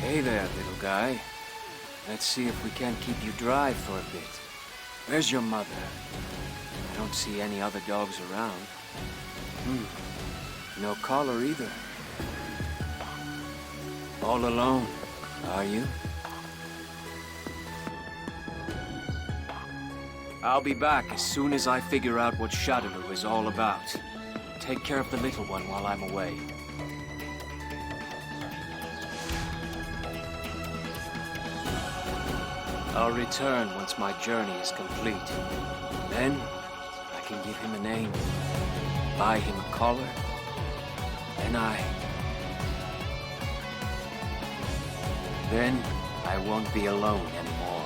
Hey there, little guy. Let's see if we can't keep you dry for a bit. Where's your mother? I don't see any other dogs around. No collar either. All alone, are you? I'll be back as soon as I figure out what Shadaloo is all about. Take care of the little one while I'm away. I'll return once my journey is complete. Then, I can give him a name, buy him a collar, and Then, I won't be alone anymore.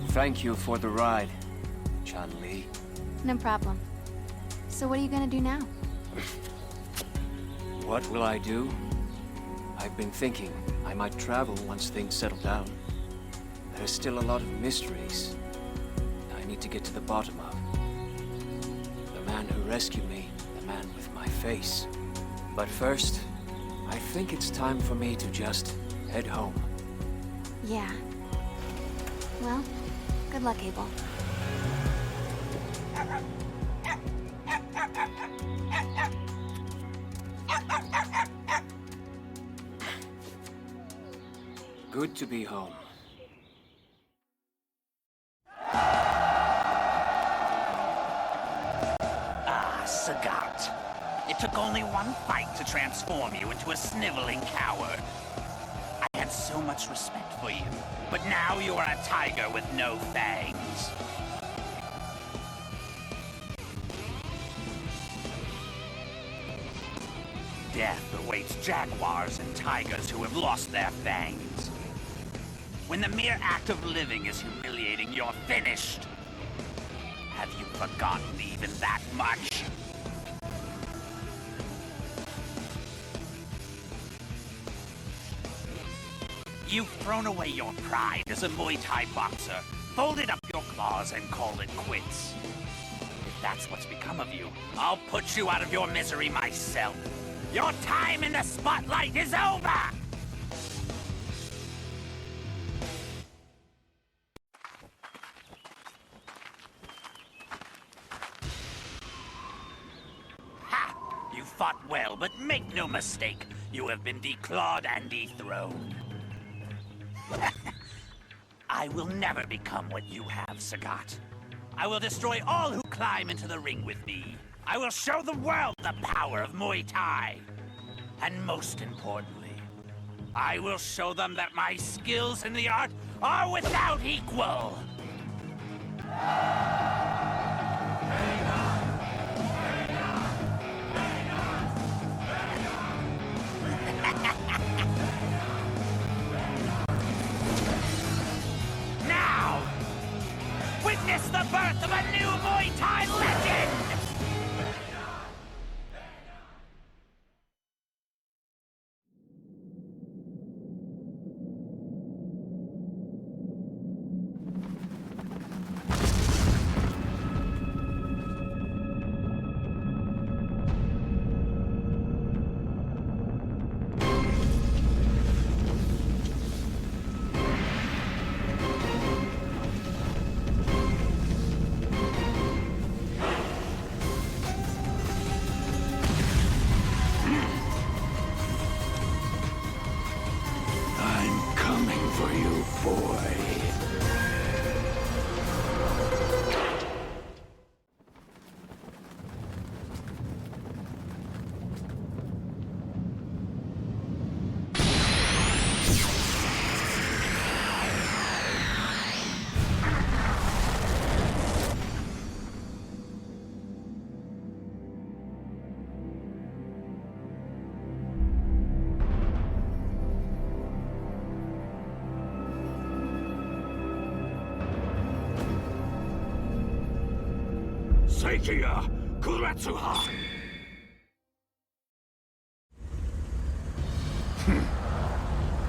Thank you for the ride, Chun-Li. No problem. So what are you gonna do now? What will I do? I've been thinking I might travel once things settle down. There's still a lot of mysteries I need to get to the bottom of. The man who rescued me, the man with my face. But first, I think it's time for me to just head home. Yeah. Well, good luck, Abel. Good to be home. Ah, Sagat. It took only one fight to transform you into a sniveling coward. I had so much respect for you, but now you are a tiger with no fangs. Death awaits jaguars and tigers who have lost their fangs. When the mere act of living is humiliating, you're finished. Have you forgotten even that much? You've thrown away your pride as a Muay Thai boxer, folded up your claws and called it quits. If that's what's become of you, I'll put you out of your misery myself. Your time in the spotlight is over! Ha! You fought well, but make no mistake, you have been declawed and dethroned. I will never become what you have, Sagat. I will destroy all who climb into the ring with me. I will show the world the power of Muay Thai. And most importantly, I will show them that my skills in the art are without equal. Now, witness the birth of a new Muay Thai legend! Seikiya Kuretsuha!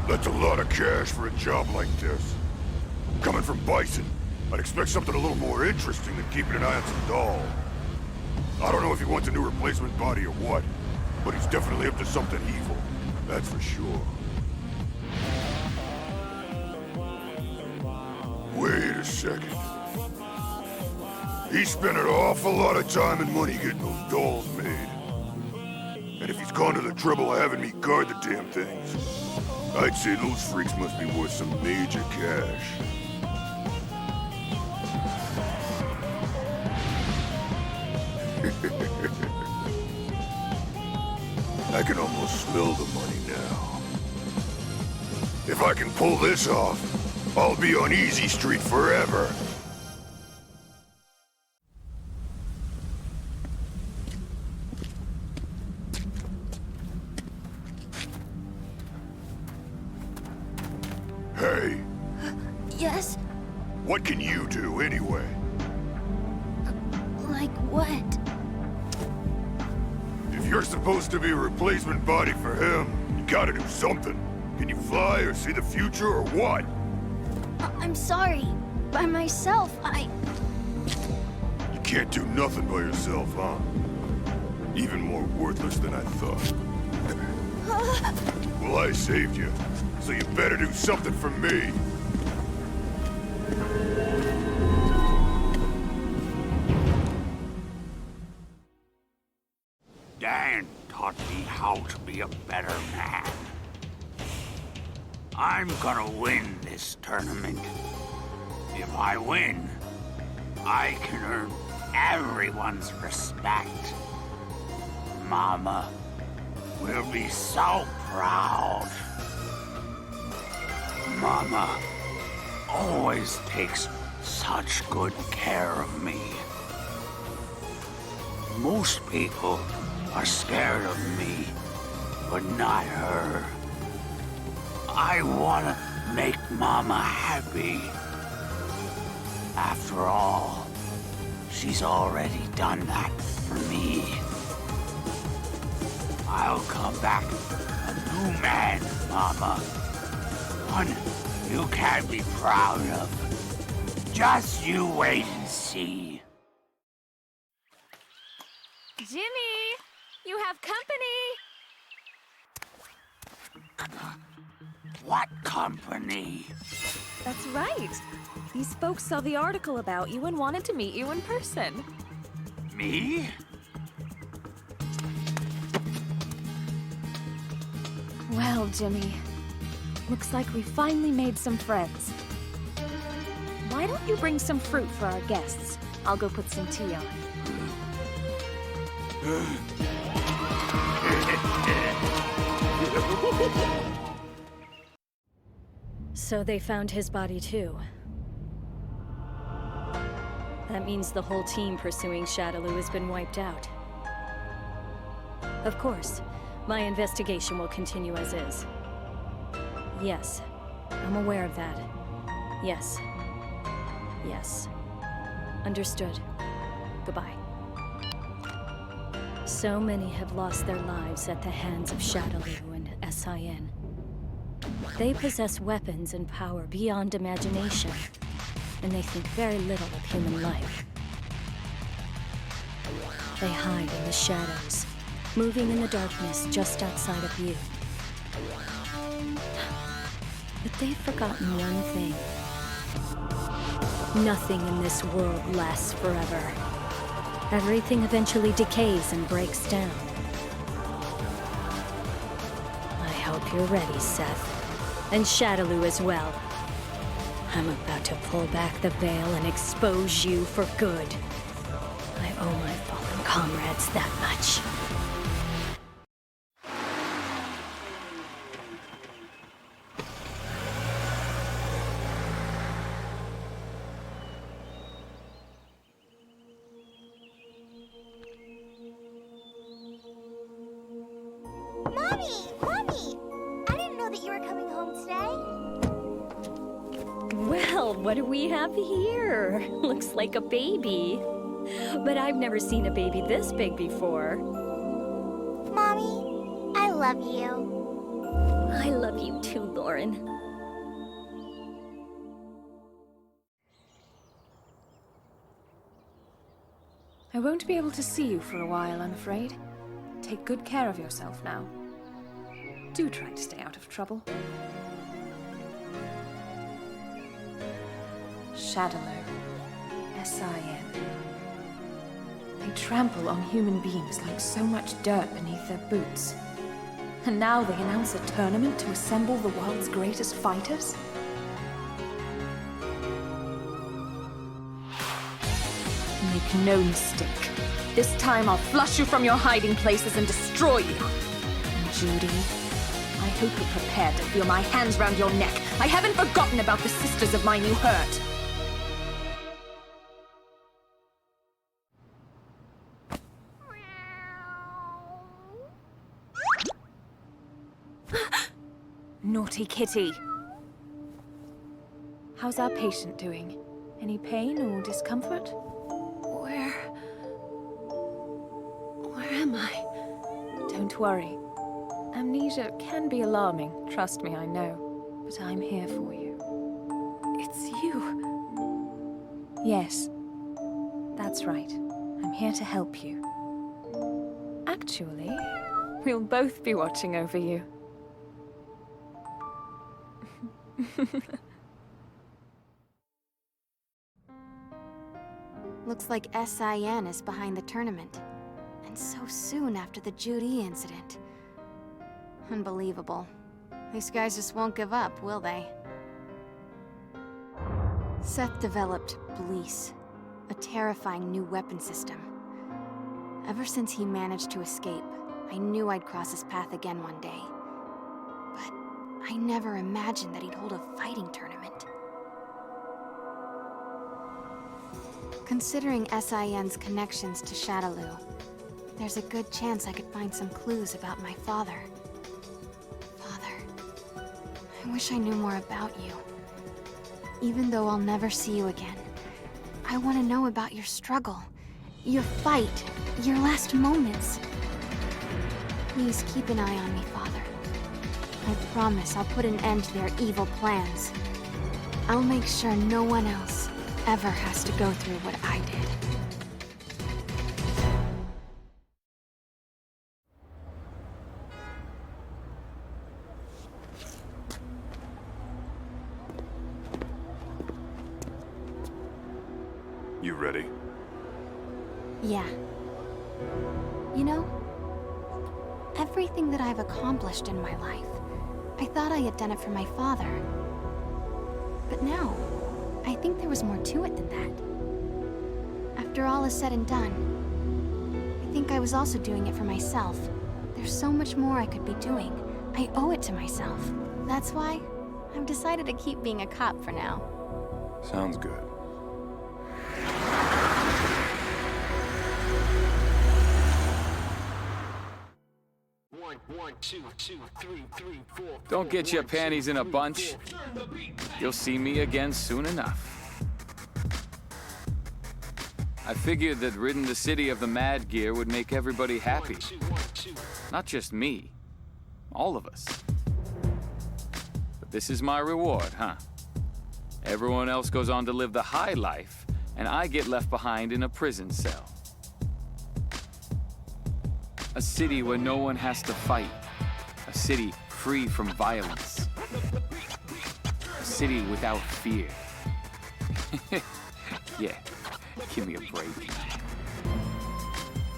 That's a lot of cash for a job like this. Coming from Bison, I'd expect something a little more interesting than keeping an eye on some doll. I don't know if he wants a new replacement body or what, but he's definitely up to something evil. That's for sure. Wait a second. He spent an awful lot of time and money getting those dolls made. And if he's gone to the trouble of having me guard the damn things, I'd say those freaks must be worth some major cash. I can almost smell the money now. If I can pull this off, I'll be on Easy Street forever. Hey. Yes? What can you do, anyway? Like what? If you're supposed to be a replacement body for him, you gotta do something. Can you fly or see the future or what? I'm sorry. By myself, You can't do nothing by yourself, huh? Even more worthless than I thought. Well, I saved you, so you better do something for me. Dan taught me how to be a better man. I'm gonna win this tournament. If I win, I can earn everyone's respect. Mama will be so proud. Mama always takes such good care of me. Most people are scared of me, but not her. I wanna make Mama happy. After all, she's already done that for me. I'll come back a new man, Mama. One you can be proud of. Just you wait and see. Jimmy, you have company. What company? That's right. These folks saw the article about you and wanted to meet you in person. Me? Well, Jimmy, looks like we finally made some friends. Why don't you bring some fruit for our guests? I'll go put some tea on. So they found his body too. That means the whole team pursuing Shadaloo has been wiped out. Of course, my investigation will continue as is. Yes, I'm aware of that. Yes. Yes. Understood. Goodbye. So many have lost their lives at the hands of Shadaloo and SIN. They possess weapons and power beyond imagination, and they think very little of human life. They hide in the shadows, moving in the darkness just outside of view. But they've forgotten one thing. Nothing in this world lasts forever. Everything eventually decays and breaks down. I hope you're ready, Seth. And Shadaloo as well. I'm about to pull back the veil and expose you for good. I owe my fallen comrades that much. Mommy! Mommy! I didn't know that you were coming home today. Well, what do we have here? Looks like a baby. But I've never seen a baby this big before. Mommy, I love you. I love you too, Lauren. Baron. I won't be able to see you for a while, I'm afraid. Take good care of yourself now. Do try to stay out of trouble. Shadowlow. S.I.N. They trample on human beings like so much dirt beneath their boots. And now they announce a tournament to assemble the world's greatest fighters? Make no mistake. This time I'll flush you from your hiding places and destroy you. And Judy, I hope you're prepared to feel my hands round your neck. I haven't forgotten about the sisters of mine you hurt. Naughty kitty. How's our patient doing? Any pain or discomfort? Where am I? Don't worry. Amnesia can be alarming, trust me, I know. But I'm here for you. It's you. Yes, that's right. I'm here to help you. Actually, we'll both be watching over you. Looks like S.I.N. is behind the tournament. And so soon after the Judy incident. Unbelievable. These guys just won't give up, will they? Seth developed Bleece, a terrifying new weapon system. Ever since he managed to escape, I knew I'd cross his path again one day. But I never imagined that he'd hold a fighting tournament. Considering S.I.N.'s connections to Shadowloo, there's a good chance I could find some clues about my father. Father, I wish I knew more about you. Even though I'll never see you again, I want to know about your struggle, your fight, your last moments. Please keep an eye on me, Father. I promise I'll put an end to their evil plans. I'll make sure no one else ever has to go through what I did. You ready? Yeah. You know, everything that I've accomplished in my life, I thought I had done it for my father. But now, I think there was more to it than that. After all is said and done, I think I was also doing it for myself. There's so much more I could be doing. I owe it to myself. That's why I've decided to keep being a cop for now. Sounds good. Don't get your panties in a bunch. You'll see me again soon enough. I figured that ridding the city of the Mad Gear would make everybody happy. Not just me. All of us. But this is my reward, huh? Everyone else goes on to live the high life, and I get left behind in a prison cell. A city where no one has to fight. A city free from violence. A city without fear. Yeah, give me a break.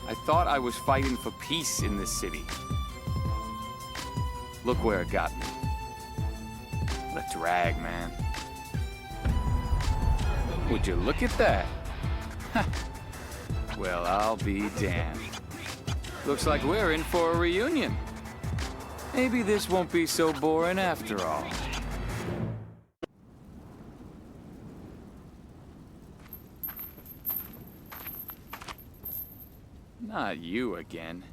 I thought I was fighting for peace in this city. Look where it got me. The drag, man. Would you look at that? Well, I'll be damned. Looks like we're in for a reunion. Maybe this won't be so boring after all. Not you again.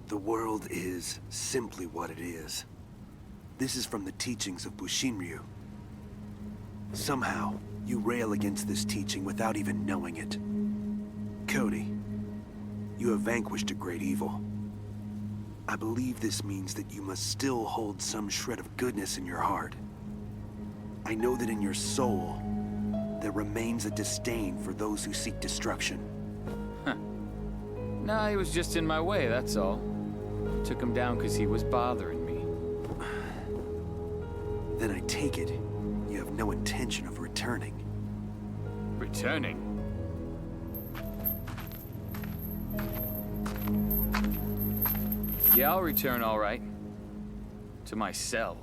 The world is simply what it is. This is from the teachings of Bushinryu. Somehow, you rail against this teaching without even knowing it. Cody, you have vanquished a great evil. I believe this means that you must still hold some shred of goodness in your heart. I know that in your soul, there remains a disdain for those who seek destruction. Nah, he was just in my way, that's all. Took him down because he was bothering me. Then I take it, you have no intention of returning. Returning? Yeah, I'll return all right. To my cell.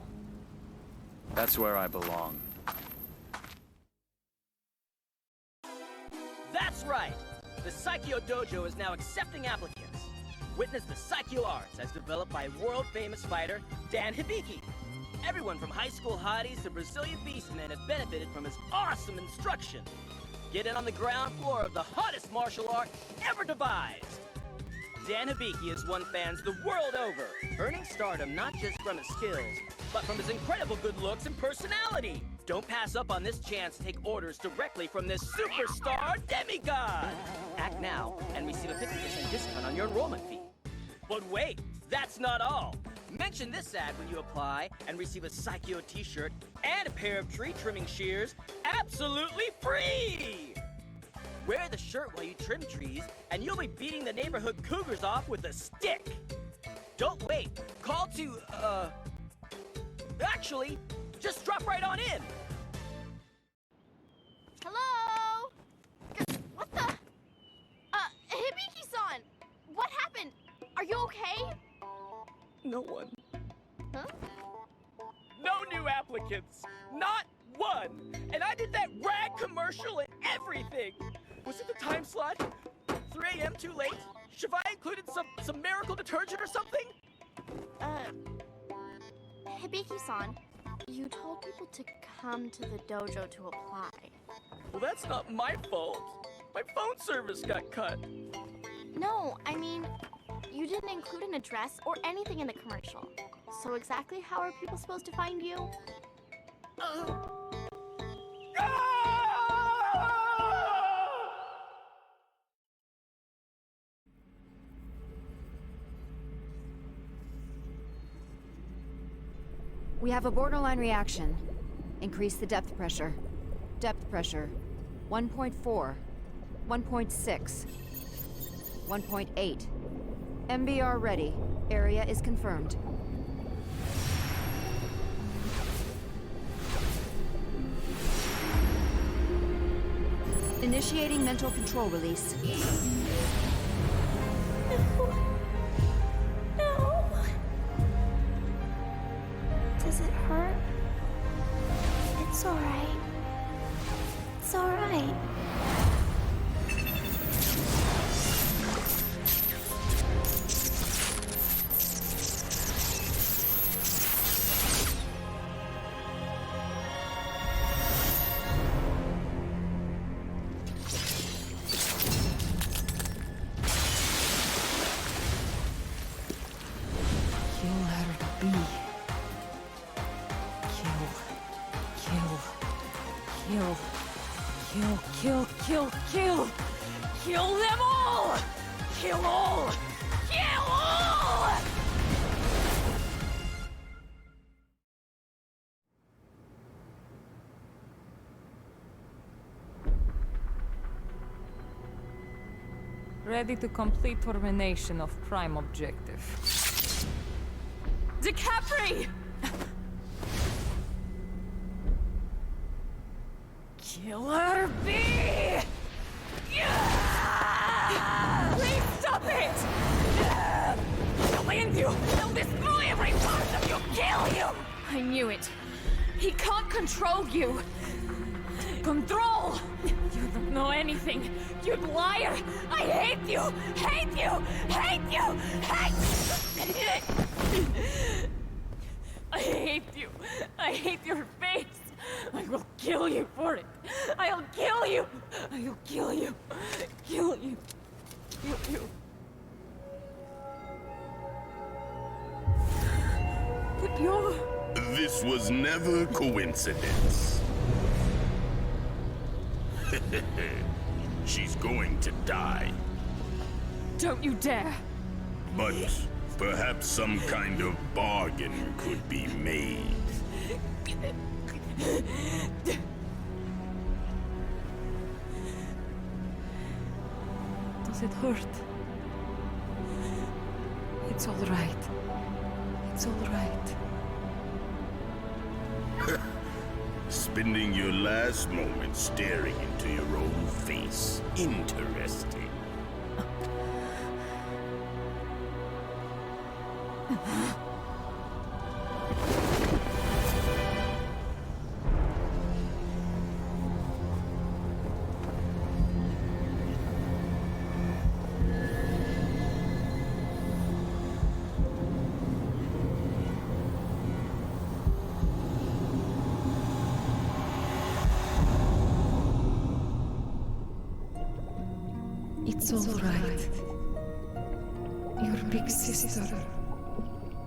That's where I belong. That's right! The Psycho Dojo is now accepting applicants. Witness the Psycho Arts as developed by world-famous fighter Dan Hibiki. Everyone from high school hotties to Brazilian beastmen have benefited from his awesome instruction. Get in on the ground floor of the hottest martial art ever devised. Dan Hibiki has won fans the world over, earning stardom not just from his skills, but from his incredible good looks and personality. Don't pass up on this chance to take orders directly from this superstar demigod. Act now and receive a 50% discount on your enrollment fee. But wait, that's not all. Mention this ad when you apply and receive a Psycho t-shirt and a pair of tree trimming shears absolutely free! Wear the shirt while you trim trees, and you'll be beating the neighborhood cougars off with a stick. Don't wait. Call to, actually, just drop right on in. Hello? What the? Hibiki-san! What happened? Are you okay? No one. Huh? No new applicants. Not one. And I did that rad commercial and everything. Was it the time slot? 3 a.m. too late? Should I included some miracle detergent or something? Hibiki-san, you told people to come to the dojo to apply. Well, that's not my fault. My phone service got cut. No, I mean, you didn't include an address or anything in the commercial. So exactly how are people supposed to find you? We have a borderline reaction. Increase the depth pressure. Depth pressure. 1.4. 1.6. 1.8. MBR ready. Area is confirmed. Initiating mental control release. No. Does it hurt? It's alright. It's alright. Kill them all! Kill all! Kill all! Ready to complete termination of prime objective. Decapre! Killer bee! Please stop it! They'll end you! They'll destroy every part of you! Kill you! I knew it. He can't control you. Control! You don't know anything. You liar! I hate you! Hate you! Hate you! Hate you! I hate you! I hate your face! I will kill you for it! I'll kill you! I'll kill you! Kill you! Kill you! But you're... This was never coincidence. She's going to die. Don't you dare! But Perhaps some kind of bargain could be made. Does it hurt? It's all right. It's all right. Spending your last moments staring into your own face. Interesting. It's all right. Your big sister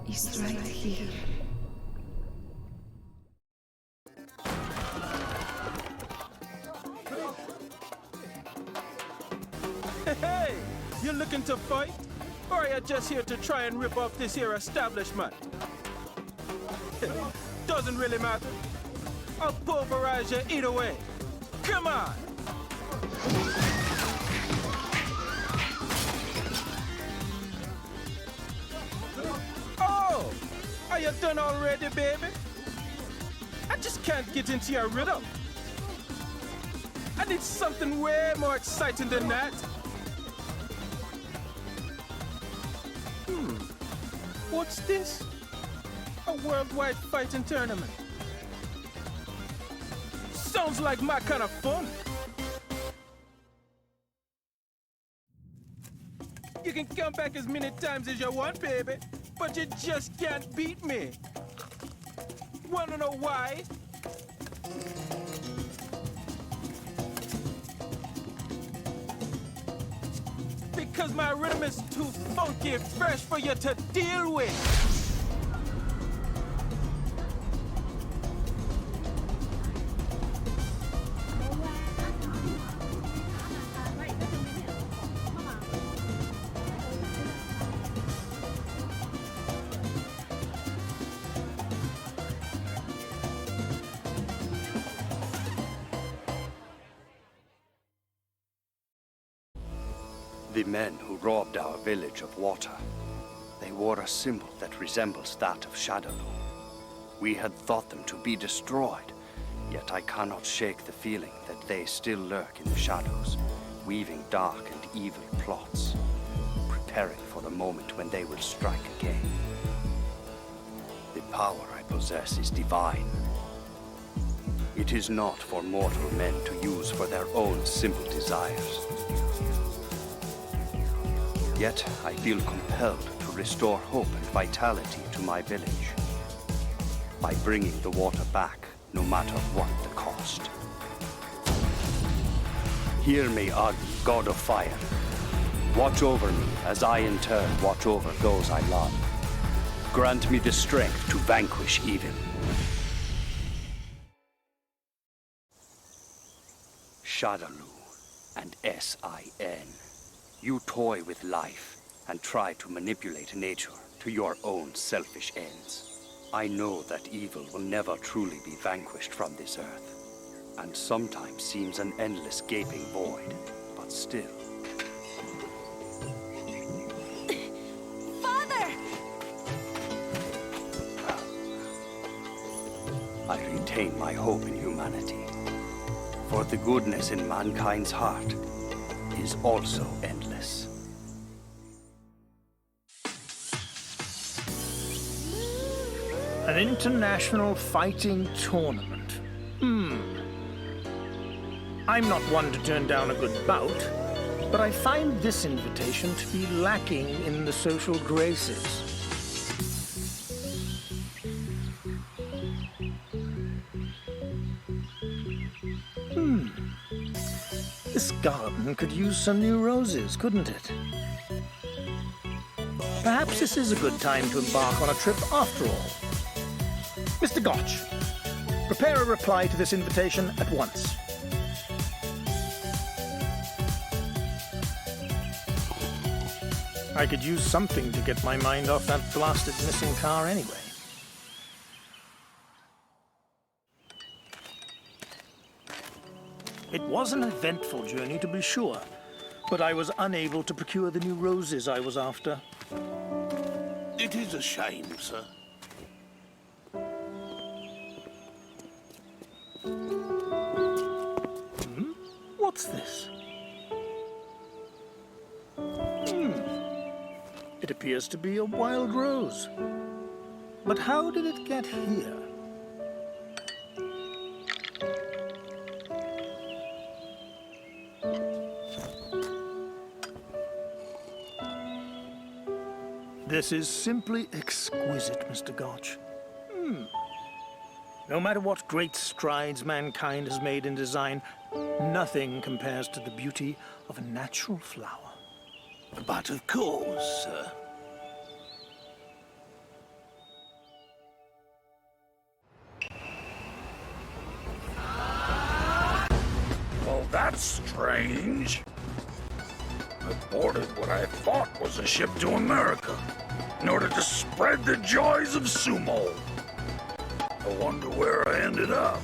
is right here. Hey! You looking to fight? Or are you just here to try and rip off this here establishment? Doesn't really matter. I'll pulverize you either way. Come on! Oh! Are you done already, baby? I just can't get into your rhythm. I need something way more exciting than that. What's this? A worldwide fighting tournament. Sounds like my kind of fun. You can come back as many times as you want, baby, but you just can't beat me. Wanna know why? Because my rhythm is too funky fresh for you to deal with. The men who robbed our village of water. They wore a symbol that resembles that of Shadowloo. We had thought them to be destroyed, yet I cannot shake the feeling that they still lurk in the shadows, weaving dark and evil plots, preparing for the moment when they will strike again. The power I possess is divine. It is not for mortal men to use for their own simple desires. Yet, I feel compelled to restore hope and vitality to my village by bringing the water back, no matter what the cost. Hear me, Agni, god of fire. Watch over me as I in turn watch over those I love. Grant me the strength to vanquish evil. Shadowloo and S.I.N. You toy with life and try to manipulate nature to your own selfish ends. I know that evil will never truly be vanquished from this earth, and sometimes seems an endless gaping void, but still. Father! I retain my hope in humanity, for the goodness in mankind's heart is also endless. An international fighting tournament. I'm not one to turn down a good bout, but I find this invitation to be lacking in the social graces. This garden could use some new roses, couldn't it? Perhaps this is a good time to embark on a trip after all. Mr. Gotch, prepare a reply to this invitation at once. I could use something to get my mind off that blasted missing car anyway. It was an eventful journey, to be sure, but I was unable to procure the new roses I was after. It is a shame, sir. What's this? It appears to be a wild rose. But how did it get here? This is simply exquisite, Mr. Gotch. No matter what great strides mankind has made in design, nothing compares to the beauty of a natural flower. But of course, sir. Well, that's strange. I boarded what I thought was a ship to America in order to spread the joys of sumo. I wonder where I ended up.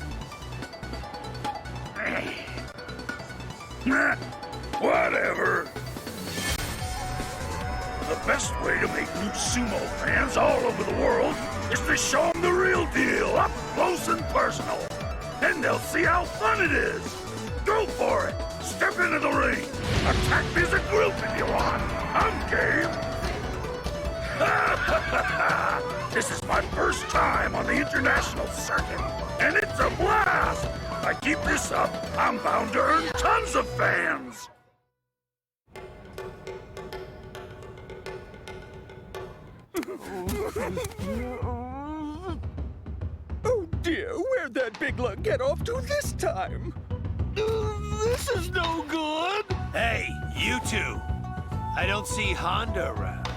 Whatever. The best way to make new sumo fans all over the world is to show them the real deal, up close and personal. Then they'll see how fun it is. Go for it. Step into the ring. Attack me as a group if you want. I'm game. This is my first time on the international circuit, and it's a blast. If I keep this up, I'm bound to earn tons of fans. Oh dear, where'd that big lug get off to this time? This is no good! Hey, you two! I don't see Honda around.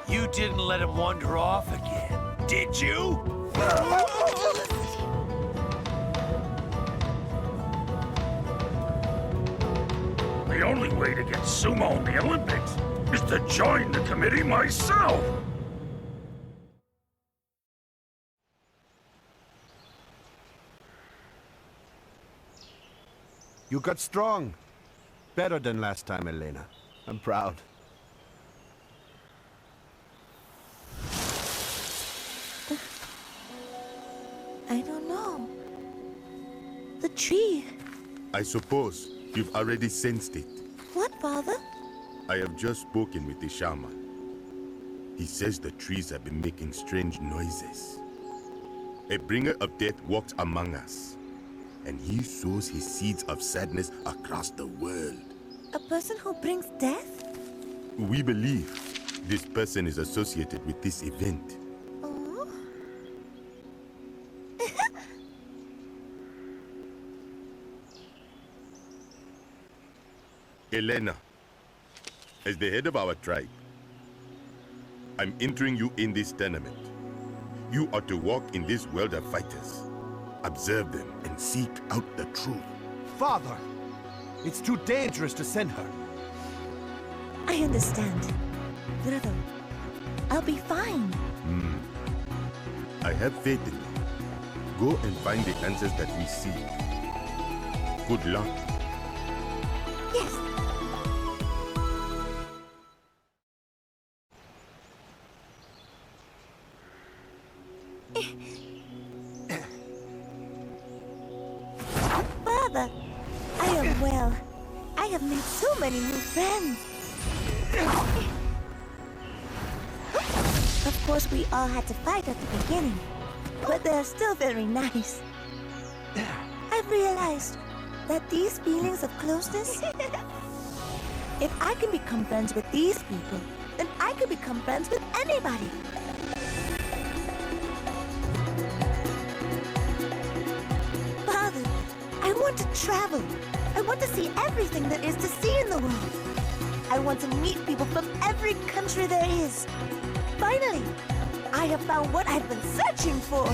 You didn't let him wander off again, did you? The only way to get sumo in the Olympics is to join the committee myself. You got strong. Better than last time, Elena. I'm proud. I don't know. The tree. I suppose you've already sensed it. What, Father? I have just spoken with the shaman. He says the trees have been making strange noises. A bringer of death walks among us, and he sows his seeds of sadness across the world. A person who brings death? We believe this person is associated with this event. Oh. Elena, as the head of our tribe, I'm entering you in this tournament. You are to walk in this world of fighters, observe them, and seek out the truth. Father! It's too dangerous to send her. I understand. Brother, I'll be fine. I have faith in you. Go and find the answers that we seek. Good luck. Yes. Father, I am well. I have made so many new friends. Of course, we all had to fight at the beginning, but they're still very nice. I've realized that these feelings of closeness, if I can become friends with these people, then I can become friends with anybody. Father, I want to travel. I want to see everything there is to see in the world. I want to meet people from every country there is. Finally, I have found what I've been searching for.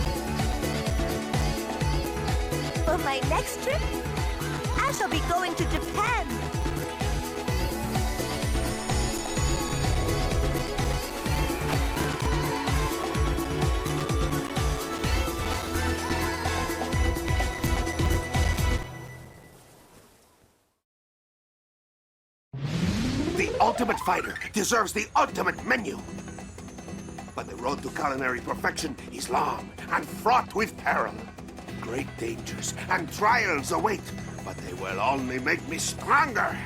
For my next trip, I shall be going to Japan. ultimate fighter deserves the ultimate menu. But the road to culinary perfection is long and fraught with peril. Great dangers and trials await, but they will only make me stronger.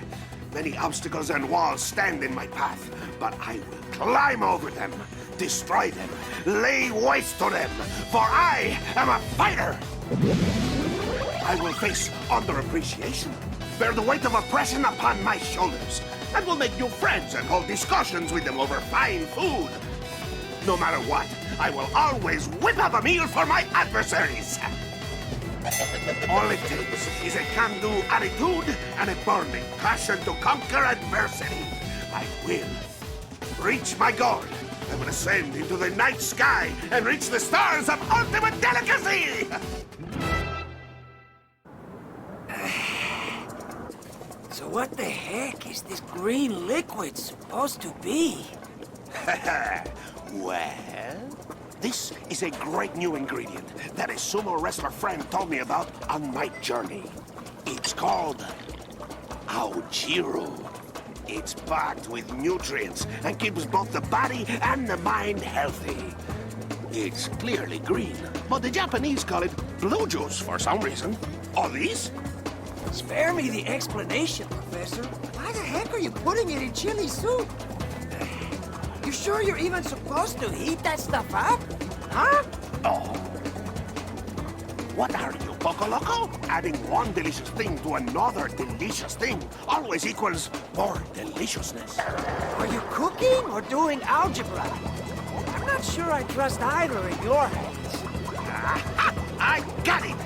Many obstacles and walls stand in my path, but I will climb over them, destroy them, lay waste to them, for I am a fighter! I will face underappreciation, bear the weight of oppression upon my shoulders, and will make new friends and hold discussions with them over fine food. No matter what, I will always whip up a meal for my adversaries. All it takes is a can-do attitude and a burning passion to conquer adversity. I will reach my goal. I will ascend into the night sky and reach the stars of ultimate delicacy! So what the heck is this green liquid supposed to be? Well, this is a great new ingredient that a sumo wrestler friend told me about on my journey. It's called Aojiru. It's packed with nutrients and keeps both the body and the mind healthy. It's clearly green, but the Japanese call it blue juice for some reason. Or these? Spare me the explanation, Professor. Why the heck are you putting it in chili soup? You sure you're even supposed to heat that stuff up? Huh? Oh. What are you, Poco Loco? Adding one delicious thing to another delicious thing always equals more deliciousness. Are you cooking or doing algebra? I'm not sure I trust either in your hands. I got it!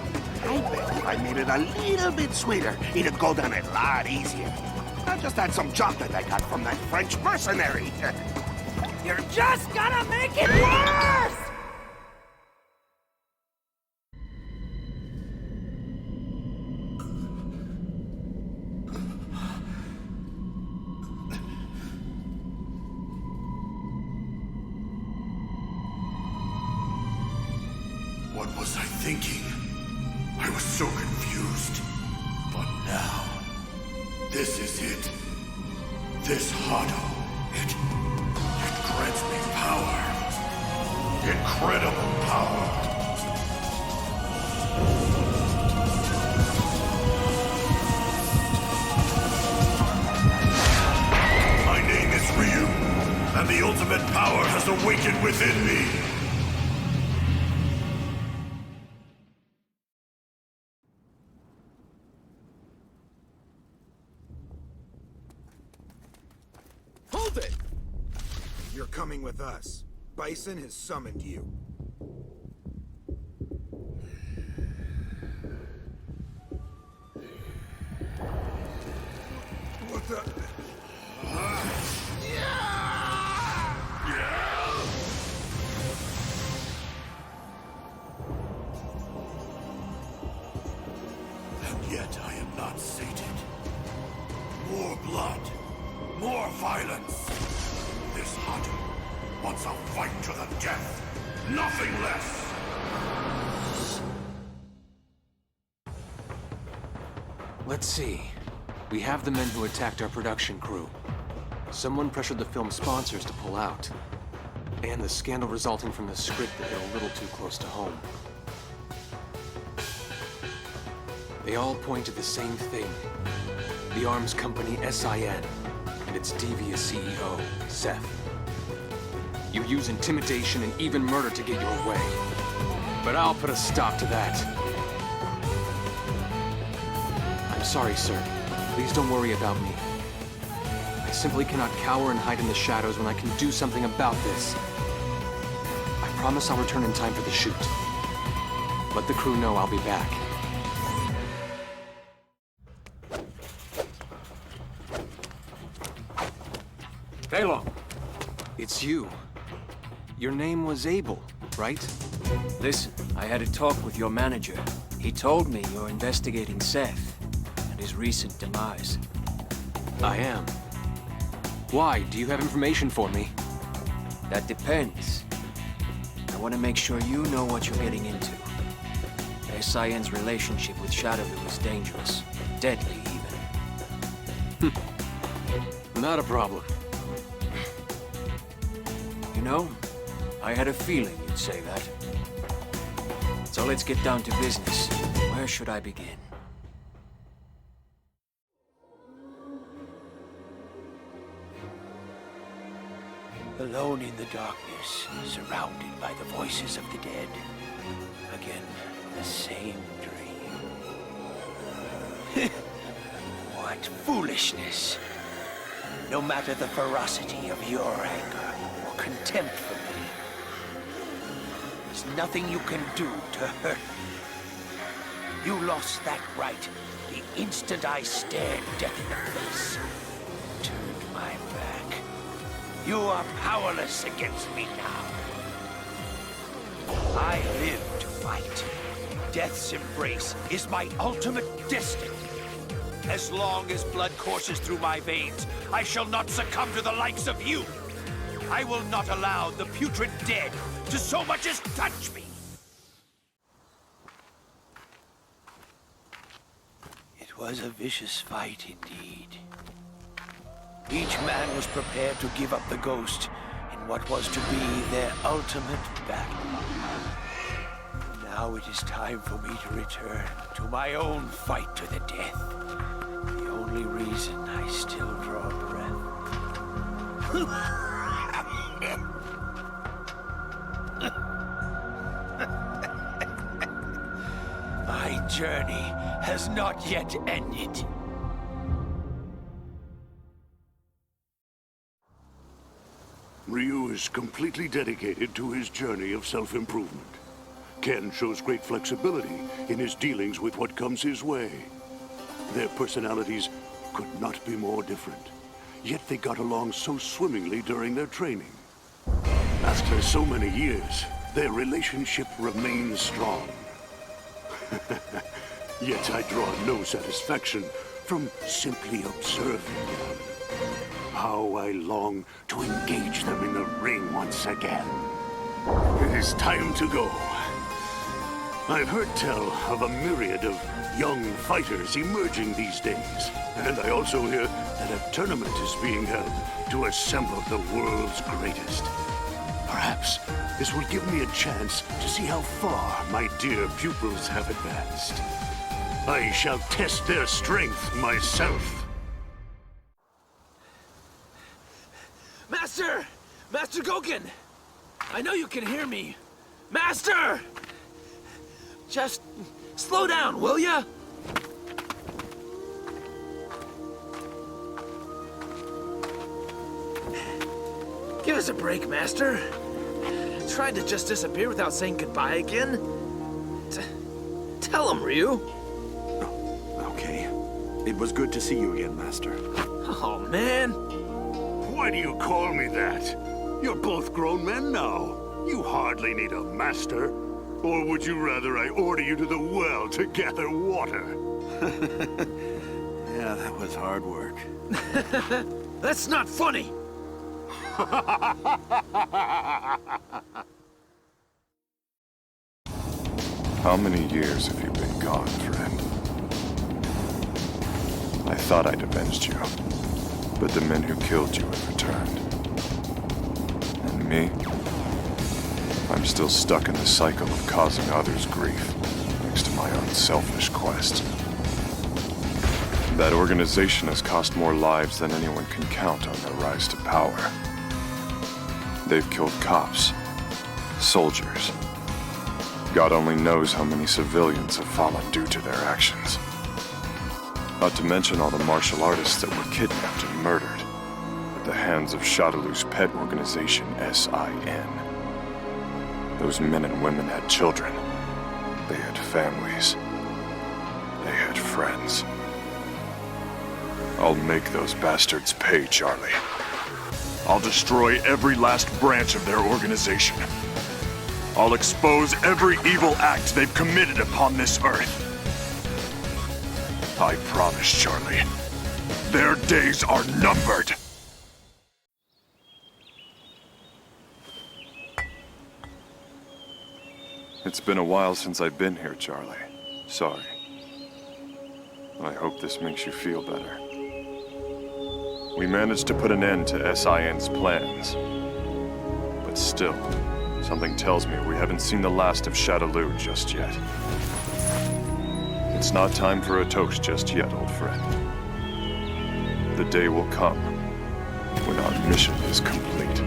I bet if I made it a little bit sweeter, it'd go down a lot easier. I just had some chocolate I got from that French mercenary. You're just gonna make it worse! What was I thinking? I was so confused. But now, this is it. This Hado, it grants me power. Incredible power. My name is Ryu, and the ultimate power has awakened within me. Hold it! You're coming with us. Bison has summoned you. What the... And yet I am not sated. More blood. More violence. This Hado wants a fight to the death. Nothing less. Let's see. We have the men who attacked our production crew. Someone pressured the film's sponsors to pull out. And the scandal resulting from the script that hit a little too close to home. They all point to the same thing. The arms company SIN. And its devious CEO, Seth. You use intimidation and even murder to get your way. But I'll put a stop to that. I'm sorry, sir. Please don't worry about me. I simply cannot cower and hide in the shadows when I can do something about this. I promise I'll return in time for the shoot. Let the crew know I'll be back. Fei Long. It's you. Your name was Abel, right? Listen, I had a talk with your manager. He told me you're investigating Seth and his recent demise. I am. Why? Do you have information for me? That depends. I want to make sure you know what you're getting into. SIN's relationship with Shadowloo is dangerous. Deadly, even. Not a problem. You know, I had a feeling you'd say that. So let's get down to business. Where should I begin? Alone in the darkness, surrounded by the voices of the dead. Again, the same dream. What foolishness! No matter the ferocity of your anger or contempt for me, there's nothing you can do to hurt me. You lost that right the instant I stared death in the face. Turned my back. You are powerless against me now. I live to fight. Death's embrace is my ultimate destiny. As long as blood courses through my veins, I shall not succumb to the likes of you. I will not allow the putrid dead to so much as touch me. It was a vicious fight indeed. Each man was prepared to give up the ghost in what was to be their ultimate battle. Now it is time for me to return to my own fight to the death. The only reason I still draw breath. My journey has not yet ended. Ryu is completely dedicated to his journey of self-improvement. Ken shows great flexibility in his dealings with what comes his way. Their personalities could not be more different, yet they got along so swimmingly during their training. After so many years, their relationship remains strong. Yet I draw no satisfaction from simply observing them. How I long to engage them in the ring once again. It is time to go. I've heard tell of a myriad of young fighters emerging these days, and I also hear that a tournament is being held to assemble the world's greatest. Perhaps this will give me a chance to see how far my dear pupils have advanced. I shall test their strength myself. Master! Master Gouken! I know you can hear me. Master! Just slow down, will ya? Give us a break, Master. Tried to just disappear without saying goodbye again. Tell him, Ryu. Okay. It was good to see you again, Master. Oh, man. Why do you call me that? You're both grown men now. You hardly need a master. Or would you rather I order you to the well to gather water? Yeah, that was hard work. That's not funny! How many years have you been gone, friend? I thought I'd avenged you, but the men who killed you have returned. And me? I'm still stuck in the cycle of causing others grief, thanks to my own selfish quest. That organization has cost more lives than anyone can count on their rise to power. They've killed cops, soldiers. God only knows how many civilians have fallen due to their actions. Not to mention all the martial artists that were kidnapped and murdered at the hands of Shadaloo's pet organization, SIN. Those men and women had children. They had families. They had friends. I'll make those bastards pay, Charlie. I'll destroy every last branch of their organization. I'll expose every evil act they've committed upon this earth. I promise, Charlie. Their days are numbered. It's been a while since I've been here, Charlie. Sorry. I hope this makes you feel better. We managed to put an end to SIN's plans. But still, something tells me we haven't seen the last of Shadaloo just yet. It's not time for a toast just yet, old friend. The day will come when our mission is complete.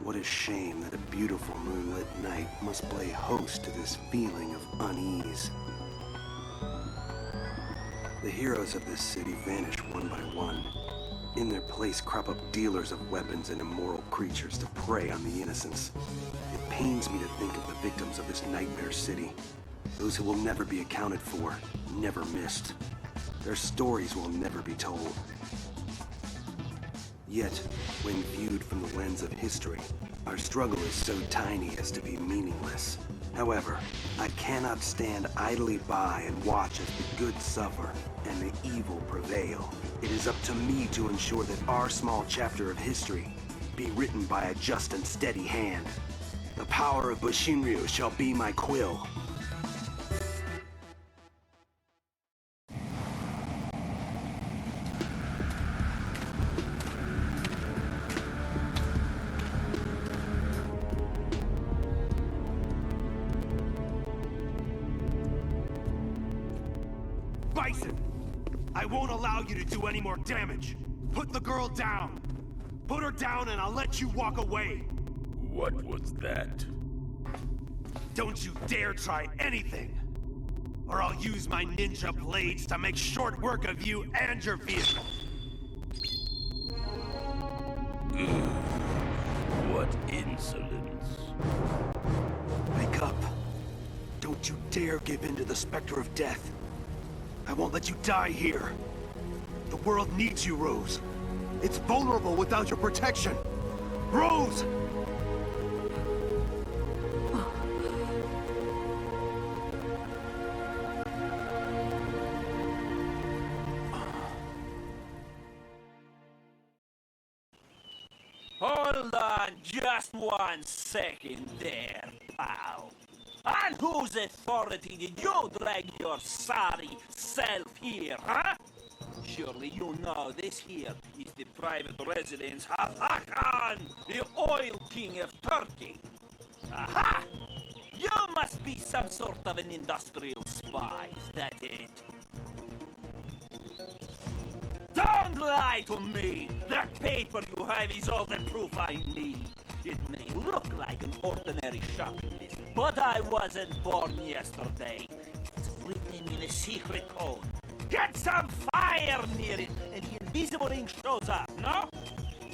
What a shame that a beautiful moonlit night must play host to this feeling of unease. The heroes of this city vanish one by one. In their place crop up dealers of weapons and immoral creatures to prey on the innocents. It pains me to think of the victims of this nightmare city. Those who will never be accounted for, never missed. Their stories will never be told. Yet, when viewed from the lens of history, our struggle is so tiny as to be meaningless. However, I cannot stand idly by and watch as the good suffer and the evil prevail. It is up to me to ensure that our small chapter of history be written by a just and steady hand. The power of Bushinryu shall be my quill. Bison! I won't allow you to do any more damage! Put the girl down! Put her down and I'll let you walk away! What was that? Don't you dare try anything! Or I'll use my ninja blades to make short work of you and your vehicle! What insolence. Wake up. Don't you dare give in to the specter of death. I won't let you die here. The world needs you, Rose. It's vulnerable without your protection. Rose! Hold on just 1 second there, pal. On whose authority did you drag your sorry self here, huh? Surely you know this here is the private residence of Hakan, the oil king of Turkey. Aha! You must be some sort of an industrial spy, is that it? Don't lie to me! That paper you have is all the proof I need. It may look like an ordinary shopping list, but I wasn't born yesterday. It's written in a secret code. Get some fire near it, and the invisible ink shows up, no?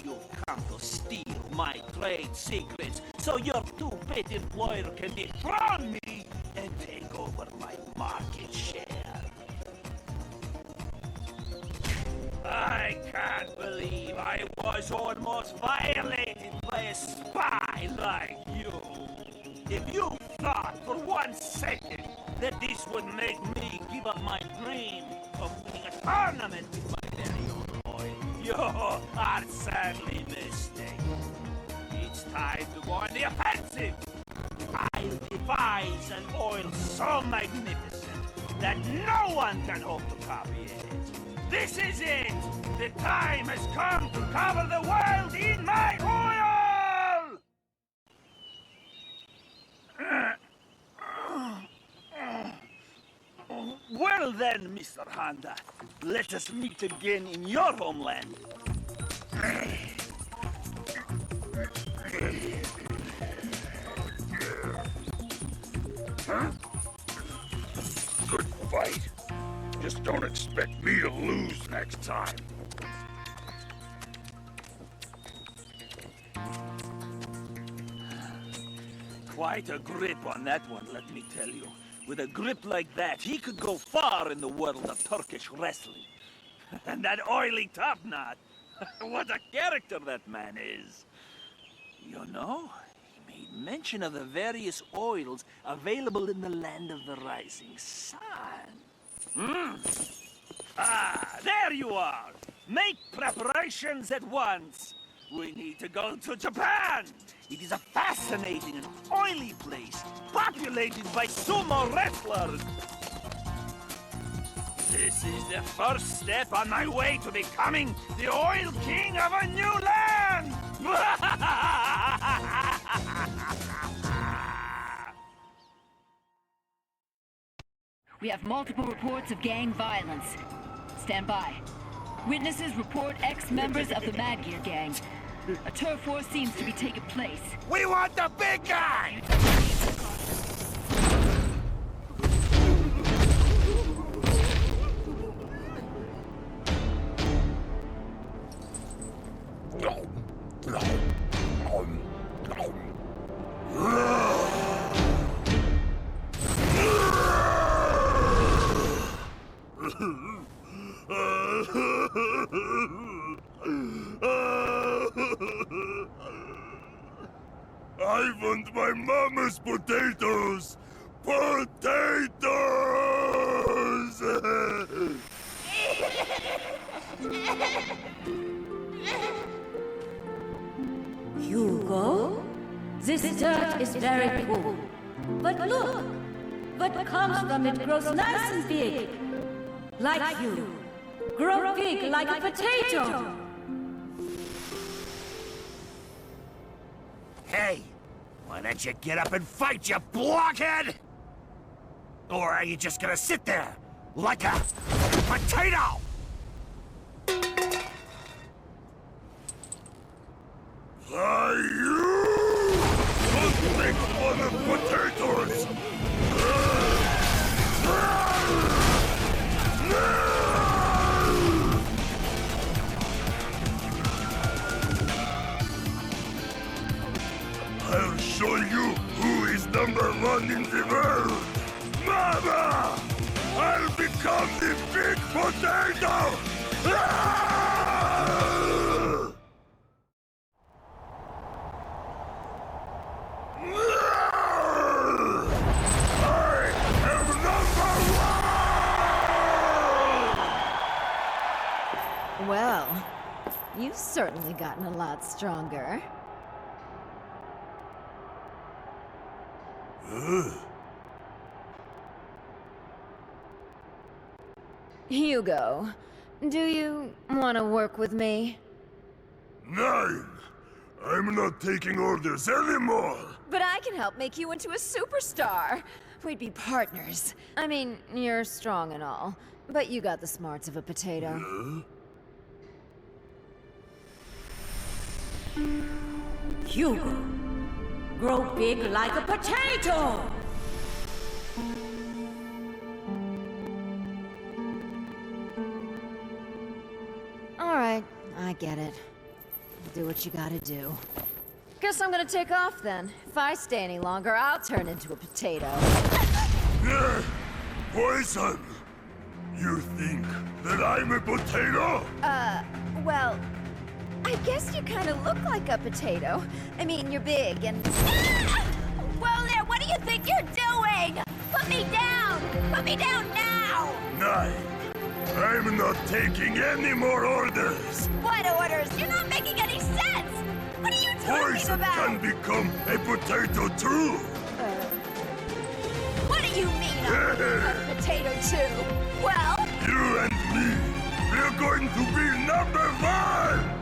You've come to steal my trade secrets, so your two-bit employer can dethrone me and take over my market share. I can't believe I was almost violated by a spy like you. If you thought for 1 second that this would make me give up my dream of winning a tournament with my very own oil, you are sadly mistaken. It's time to go on the offensive. I'll devise an oil so magnificent that no one can hope to copy it. This is it! The time has come to cover the world in my oil! Well then, Mr. Honda, let us meet again in your homeland. Huh? Good fight. Just don't expect me to lose next time. Quite a grip on that one, let me tell you. With a grip like that, he could go far in the world of Turkish wrestling. And that oily top knot. What a character that man is. You know, he made mention of the various oils available in the land of the rising sun. Ah, there you are! Make preparations at once! We need to go to Japan! It is a fascinating and oily place, populated by sumo wrestlers. This is the first step on my way to becoming the oil king of a new land! We have multiple reports of gang violence. Stand by. Witnesses report ex-members of the Mad Gear gang. A turf war seems to be taking place. We want the big guy! I want my mama's potatoes! Potatoes! Hugo? This dirt is very cool. But look! What comes from it grows nice and big. Like you. Grow big like a potato. Hey! Why don't you get up and fight, you blockhead? Or are you just gonna sit there like a potato? Why you? Don't make fun of potatoes! I'll show you who is #1 in the world! Mama! I'll become the big potato! Well, you've certainly gotten a lot stronger. Hugo, do you want to work with me? 9! I'm not taking orders anymore! But I can help make you into a superstar. We'd be partners. I mean, you're strong and all, but you got the smarts of a potato. Hugo, grow big like a potato! Alright, I get it. Do what you gotta do. Guess I'm gonna take off then. If I stay any longer, I'll turn into a potato. Bison! You think that I'm a potato? Well, I guess you kind of look like a potato. I mean, you're big and... Whoa there, what do you think you're doing? Put me down! Put me down now! 9! I'm not taking any more orders! What orders? You're not making any sense! What are you talking Bison about? can become a potato too! What do you mean I'm a potato too? Well... You and me, we're going to be #1!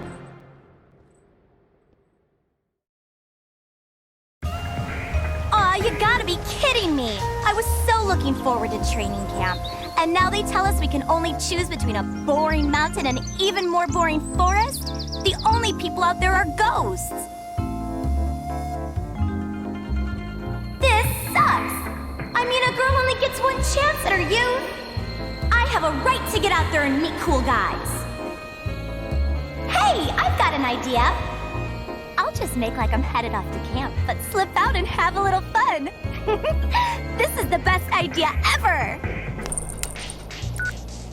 Aw, you gotta be kidding me! I was so looking forward to training camp. And now they tell us we can only choose between a boring mountain and an even more boring forest? The only people out there are ghosts! This sucks! I mean, a girl only gets one chance at her youth! I have a right to get out there and meet cool guys! Hey, I've got an idea! I'll just make like I'm headed off to camp, but slip out and have a little fun! This is the best idea ever!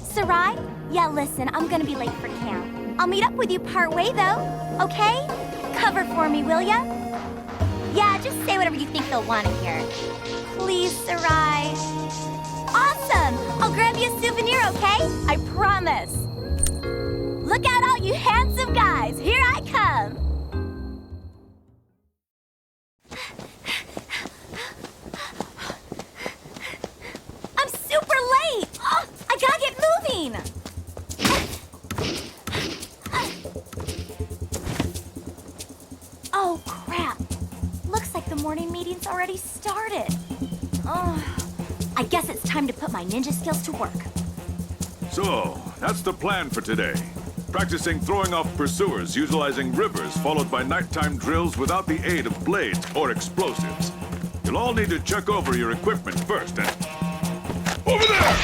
Sarai? Yeah, listen, I'm gonna be late for camp. I'll meet up with you partway, though, okay? Cover for me, will ya? Yeah, just say whatever you think they'll want to hear. Please, Sarai. Awesome! I'll grab you a souvenir, okay? I promise. Look out, all you handsome guys! Here I come! Oh, crap. Looks like the morning meeting's already started. Oh, I guess it's time to put my ninja skills to work. So, that's the plan for today. Practicing throwing off pursuers utilizing rivers followed by nighttime drills without the aid of blades or explosives. You'll all need to check over your equipment first, and... Over there!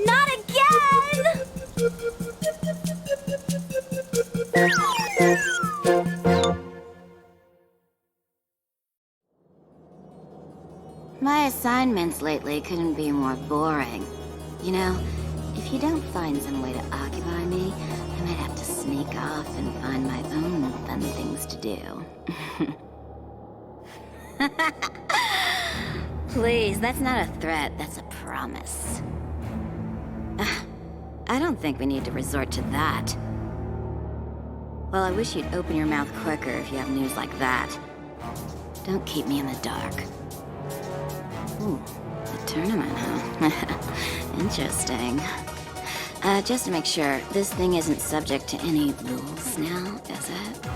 Not again! My assignments lately couldn't be more boring. You know, if you don't find some way to occupy me, I might have to sneak off and find my own fun things to do. Please, that's not a threat, that's a promise. I don't think we need to resort to that. Well, I wish you'd open your mouth quicker if you have news like that. Don't keep me in the dark. Ooh, a tournament, huh? Interesting. Just to make sure, this thing isn't subject to any rules now, is it?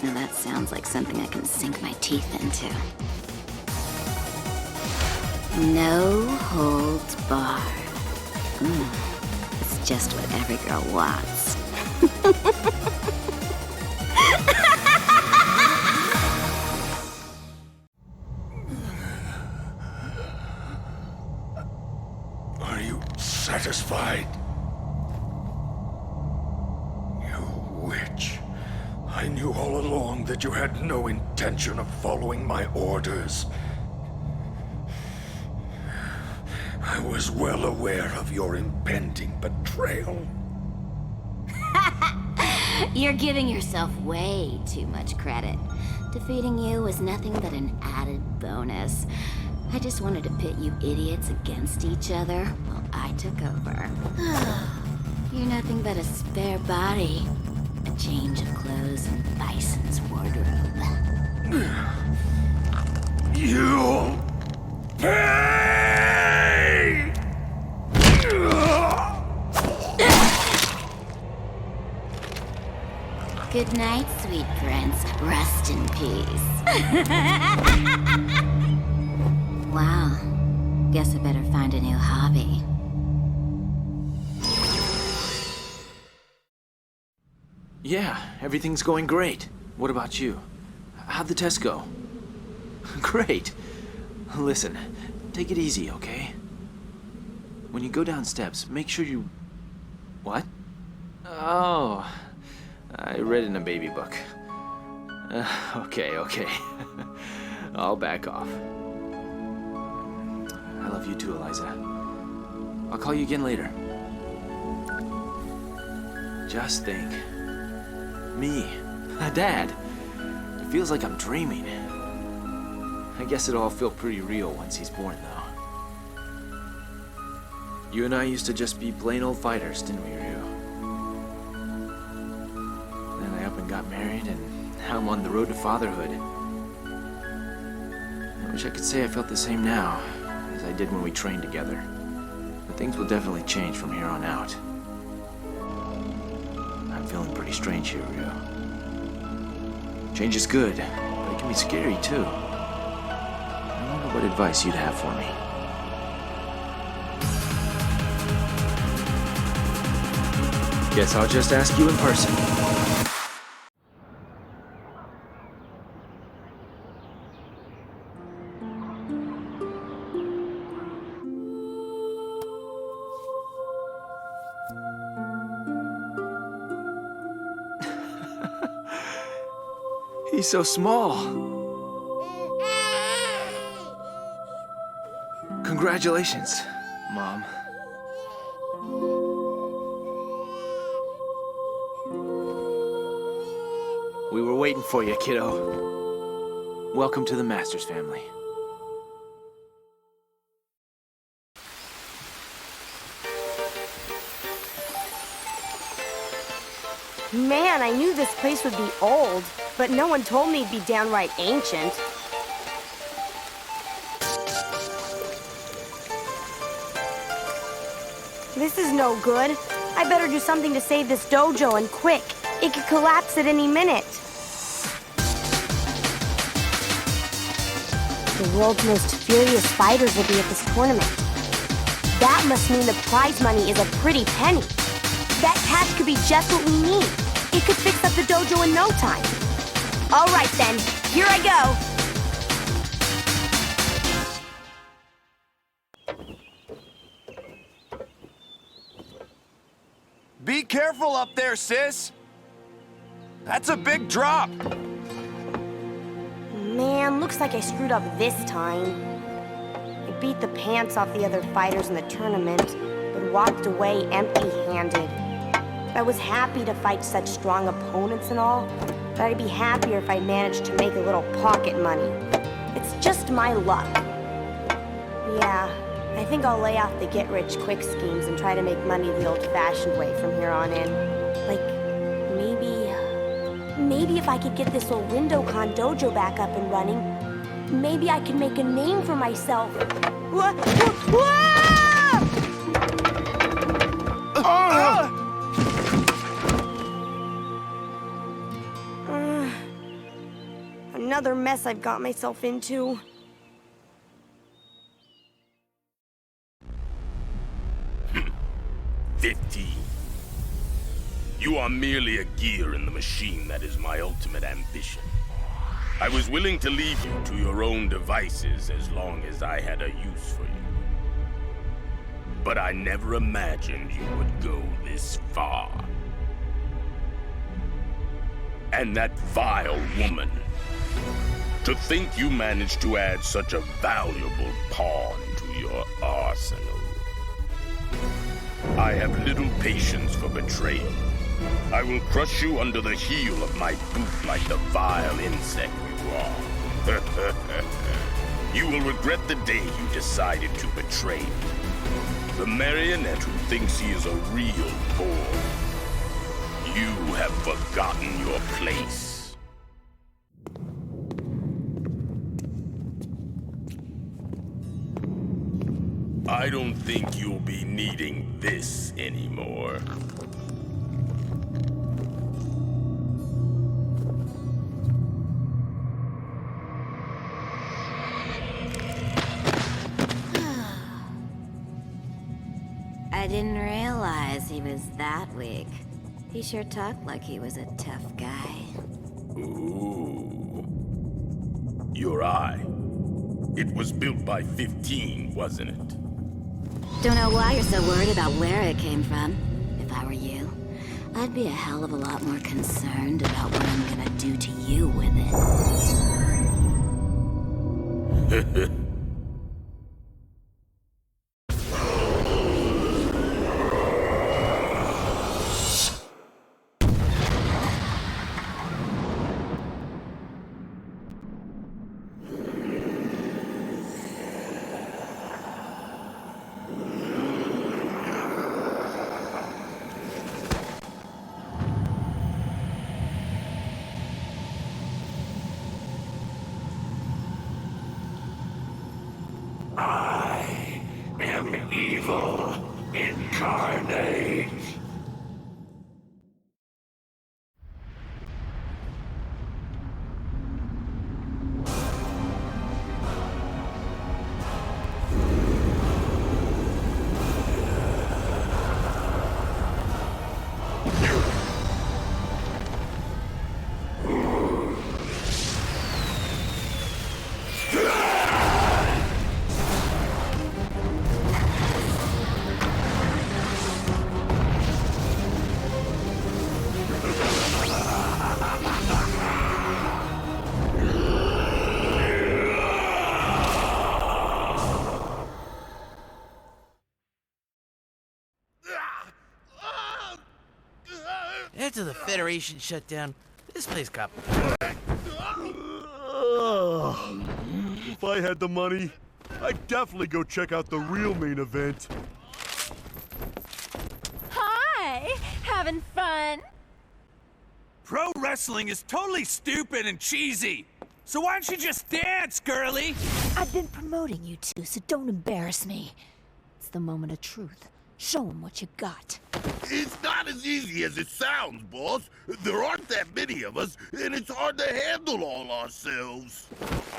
Now that sounds like something I can sink my teeth into. No holds barred. It's just what every girl wants. Are you satisfied? You witch. I knew all along that you had no intention of following my orders. I was well aware of your impending betrayal. You're giving yourself way too much credit. Defeating you was nothing but an added bonus. I just wanted to pit you idiots against each other while I took over. You're nothing but a spare body. A change of clothes in Bison's wardrobe. You'll pay! Good night, sweet prince. Rest in peace. Wow. Guess I better find a new hobby. Yeah, everything's going great. What about you? How'd the test go? Great. Listen, take it easy, okay? When you go down steps, make sure you... What? Oh, I read in a baby book. Okay. I'll back off. I love you too, Eliza. I'll call you again later. Just think. Me, a dad. It feels like I'm dreaming. I guess it'll all feel pretty real once he's born, though. You and I used to just be plain old fighters, didn't we, Ryu? Then I up and got married, and now I'm on the road to fatherhood. I wish I could say I felt the same now as I did when we trained together. But things will definitely change from here on out. I'm feeling pretty strange here, Ryu. Change is good, but it can be scary, too. I wonder what advice you'd have for me. Guess I'll just ask you in person. He's so small. Congratulations, Mom. We were waiting for you, kiddo. Welcome to the Masters family. Man, I knew this place would be old, but no one told me it'd be downright ancient. This is no good. I better do something to save this dojo, and quick. It could collapse at any minute. The world's most furious fighters will be at this tournament. That must mean the prize money is a pretty penny. That cash could be just what we need. It could fix up the dojo in no time. All right then, here I go. Be careful up there, sis! That's a big drop! Man, looks like I screwed up this time. I beat the pants off the other fighters in the tournament, but walked away empty-handed. I was happy to fight such strong opponents and all, but I'd be happier if I managed to make a little pocket money. It's just my luck. Yeah, I think I'll lay off the get-rich-quick schemes and try to make money the old-fashioned way from here on in. Like, maybe if I could get this old Rindocon dojo back up and running, maybe I can make a name for myself. Another mess I've got myself into. You are merely a gear in the machine that is my ultimate ambition. I was willing to leave you to your own devices as long as I had a use for you. But I never imagined you would go this far. And that vile woman. To think you managed to add such a valuable pawn to your arsenal. I have little patience for betrayal. I will crush you under the heel of my boot like the vile insect you are. You will regret the day you decided to betray me. The marionette who thinks he is a real boy. You have forgotten your place. I don't think you'll be needing this anymore. I didn't realize he was that weak. He sure talked like he was a tough guy. Ooh. Your eye. It was built by 15, wasn't it? Don't know why you're so worried about where it came from. If I were you, I'd be a hell of a lot more concerned about what I'm gonna do to you with it. Evil incarnate. After the Federation shut down, this place got... If I had the money, I'd definitely go check out the real main event. Hi! Having fun? Pro wrestling is totally stupid and cheesy. So why don't you just dance, girly? I've been promoting you two, so don't embarrass me. It's the moment of truth. Show them what you got. It's not as easy as it sounds, boss. There aren't that many of us, and it's hard to handle all ourselves.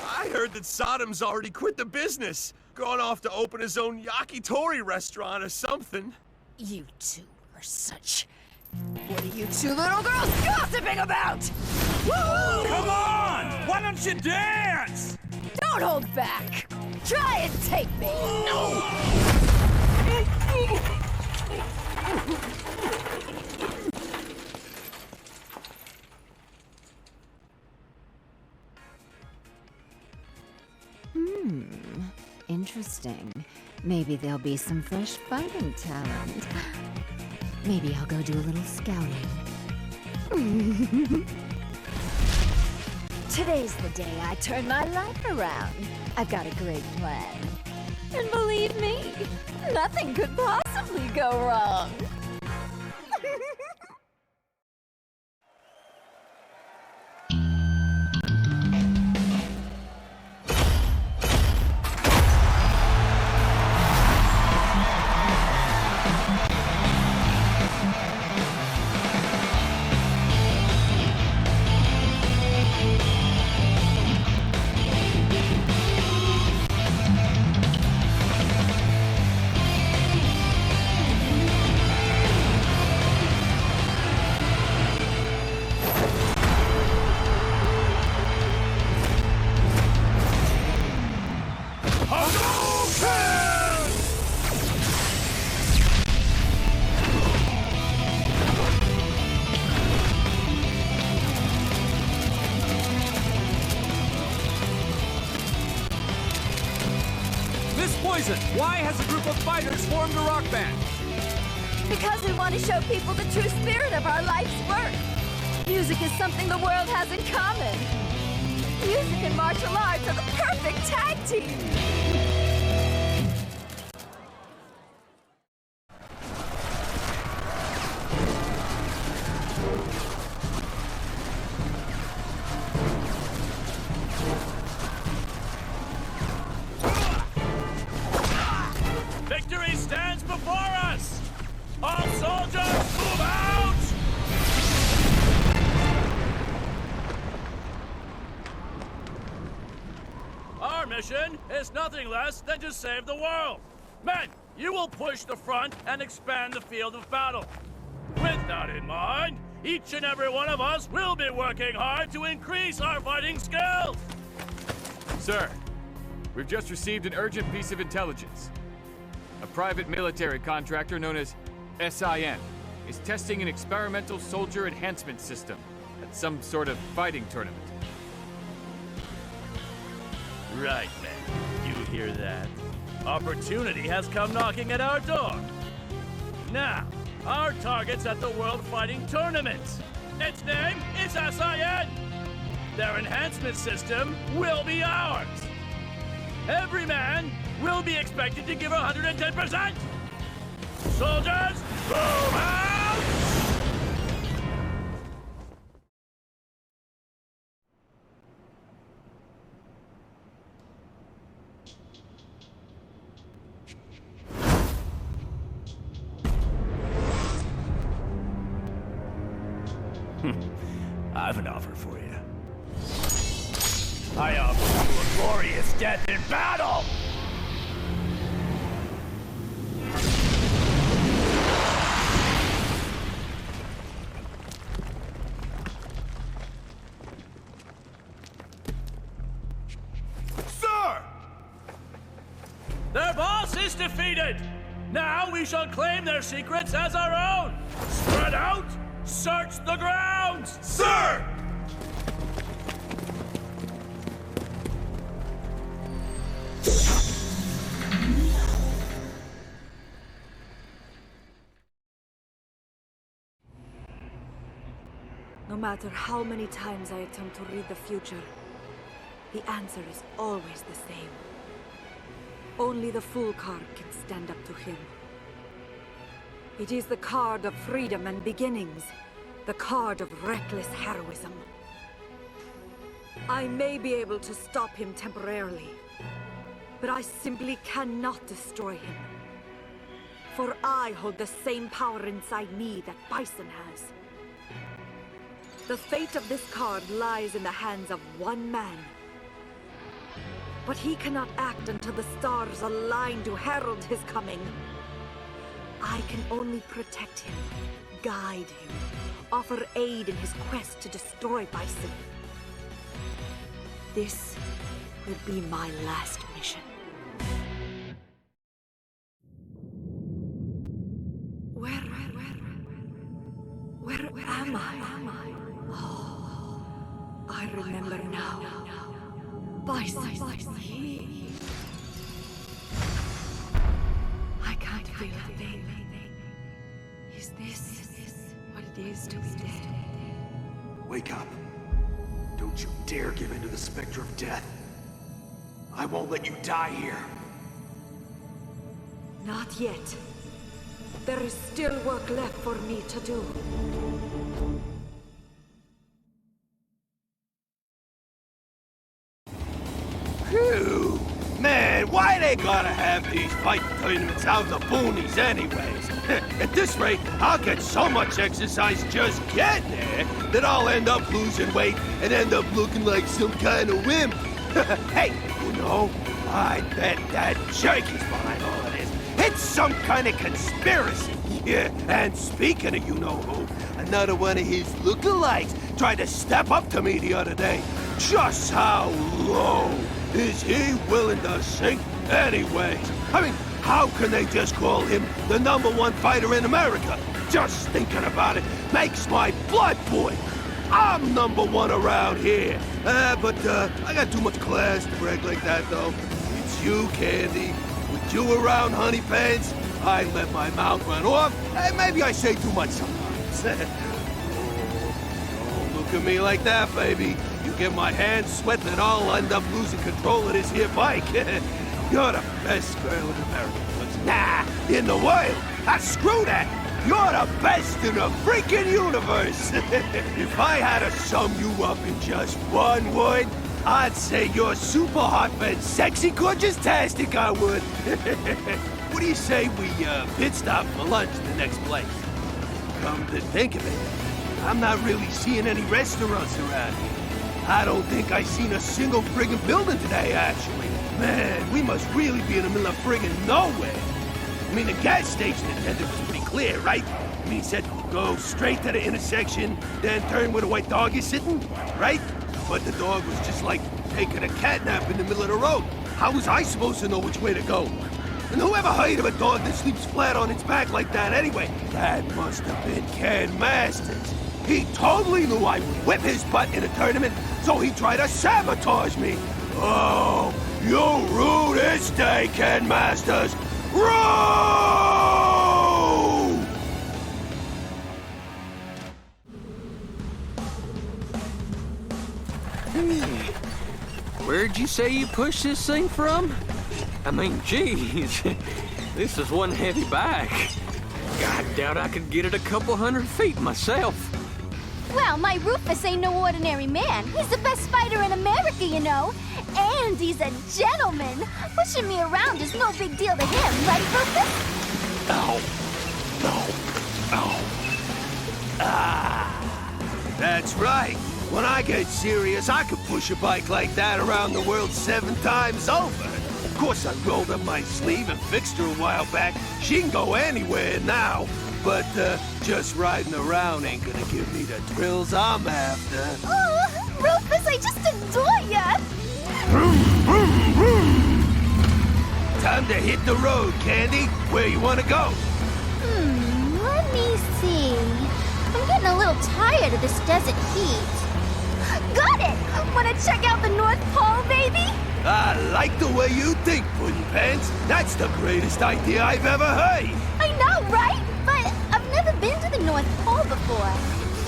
I heard that Saddam's already quit the business. Gone off to open his own yakitori restaurant or something. You two are such... What are you two little girls gossiping about? Woo! Come on! Why don't you dance? Don't hold back. Try and take me. No! Interesting. Maybe there'll be some fresh fighting talent. Maybe I'll go do a little scouting. Today's the day I turn my life around. I've got a great plan. And believe me, nothing could possibly go wrong. Why has a group of fighters formed a rock band? Because we want to show people the true spirit of our life's work. Music is something the world has in common. Music and martial arts are the perfect tag team. Victory stands before us! All soldiers, move out! Our mission is nothing less than to save the world. Men, you will push the front and expand the field of battle. With that in mind, each and every one of us will be working hard to increase our fighting skills. Sir, we've just received an urgent piece of intelligence. A private military contractor known as SIN is testing an experimental soldier enhancement system at some sort of fighting tournament. Right, men. You hear that? Opportunity has come knocking at our door. Now, our target's at the World Fighting Tournament. Its name is SIN. Their enhancement system will be ours. Every man will be expected to give 110%. Soldiers, move out! I have an offer for you. I offer you a glorious death in battle! Sir! Their boss is defeated! Now we shall claim their secrets as our own! Spread out! Search the grounds! Sir! No matter how many times I attempt to read the future, the answer is always the same. Only the fool card can stand up to him. It is the card of freedom and beginnings, The card of reckless heroism. I may be able to stop him temporarily, but I simply cannot destroy him. For I hold the same power inside me that Bison has. The fate of this card lies in the hands of one man. But he cannot act until the stars align to herald his coming. I can only protect him, guide him, offer aid in his quest to destroy Bison. This will be my last mission. Where am I? Oh, I remember now. Bison. I can't feel a thing. Is this what it is to be dead? Wake up. Don't you dare give in to the specter of death. I won't let you die here. Not yet. There is still work left for me to do. Phew! Man, why they gotta have these fight tournaments out in the boonies anyways? At this rate, I'll get so much exercise just getting there that I'll end up losing weight and end up looking like some kind of wimp. Hey, you know, I bet that jerky's behind all of this. It's some kind of conspiracy. Yeah, and speaking of you-know-who, another one of his lookalikes tried to step up to me the other day. Just how low is he willing to sink anyways? I mean, how can they just call him the #1 fighter in America? Just thinking about it makes my blood boil. I'm #1 around here. But I got too much class to brag like that, though. It's you, Candy. With you around, honey pants, I let my mouth run off, and maybe I say too much sometimes. Don't look at me like that, baby. You get my hands sweating and I'll end up losing control of this here bike. You're the best girl in America. Nah, in the world. Screw that. You're the best in the freaking universe. If I had to sum you up in just one word, I'd say you're super hot and sexy gorgeous-tastic, I would. What do you say we pit stop for lunch in the next place? Come to think of it, I'm not really seeing any restaurants around here. I don't think I seen a single friggin' building today, actually. Man, we must really be in the middle of friggin' nowhere. I mean, the gas station attendant was pretty clear, right? I mean, he said, go straight to the intersection, then turn where the white dog is sitting, right? But the dog was just like taking a cat nap in the middle of the road. How was I supposed to know which way to go? And whoever heard of a dog that sleeps flat on its back like that anyway? That must have been Ken Masters. He totally knew I would whip his butt in a tournament, so he tried to sabotage me. Oh, you rue this day, Ken Masters. Rue! Where'd you say you pushed this thing from? I mean, geez, this is one heavy bag. I doubt I could get it a couple 100 feet myself. Well, my Rufus ain't no ordinary man. He's the best fighter in America, you know. And he's a gentleman. Pushing me around is no big deal to him, right, Rufus? Ow. No. Ow. Ah. That's right. When I get serious, I could push a bike like that around the world 7 times over. Of course, I rolled up my sleeve and fixed her a while back. She can go anywhere now. But just riding around ain't gonna give me the thrills I'm after. Oh, Rufus, I just adore ya! Vroom, vroom, vroom. Time to hit the road, Candy. Where you wanna go? Let me see. I'm getting a little tired of this desert heat. Got it! Wanna check out the North Pole, baby? I like the way you think, Puddin' Pants. That's the greatest idea I've ever heard. I know, right? But I've never been to the North Pole before.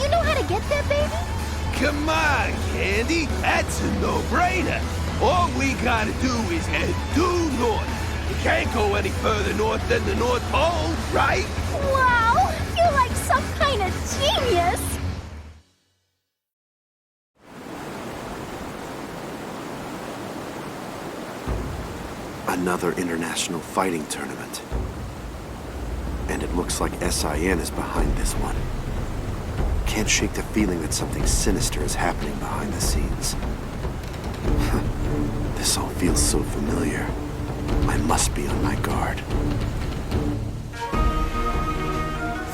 You know how to get there, baby? Come on, Candy. That's a no-brainer. All we gotta do is head due north. You can't go any further north than the North Pole, right? Wow! You're like some kind of genius! Another international fighting tournament. And it looks like SIN is behind this one. Can't shake the feeling that something sinister is happening behind the scenes. This all feels so familiar. I must be on my guard.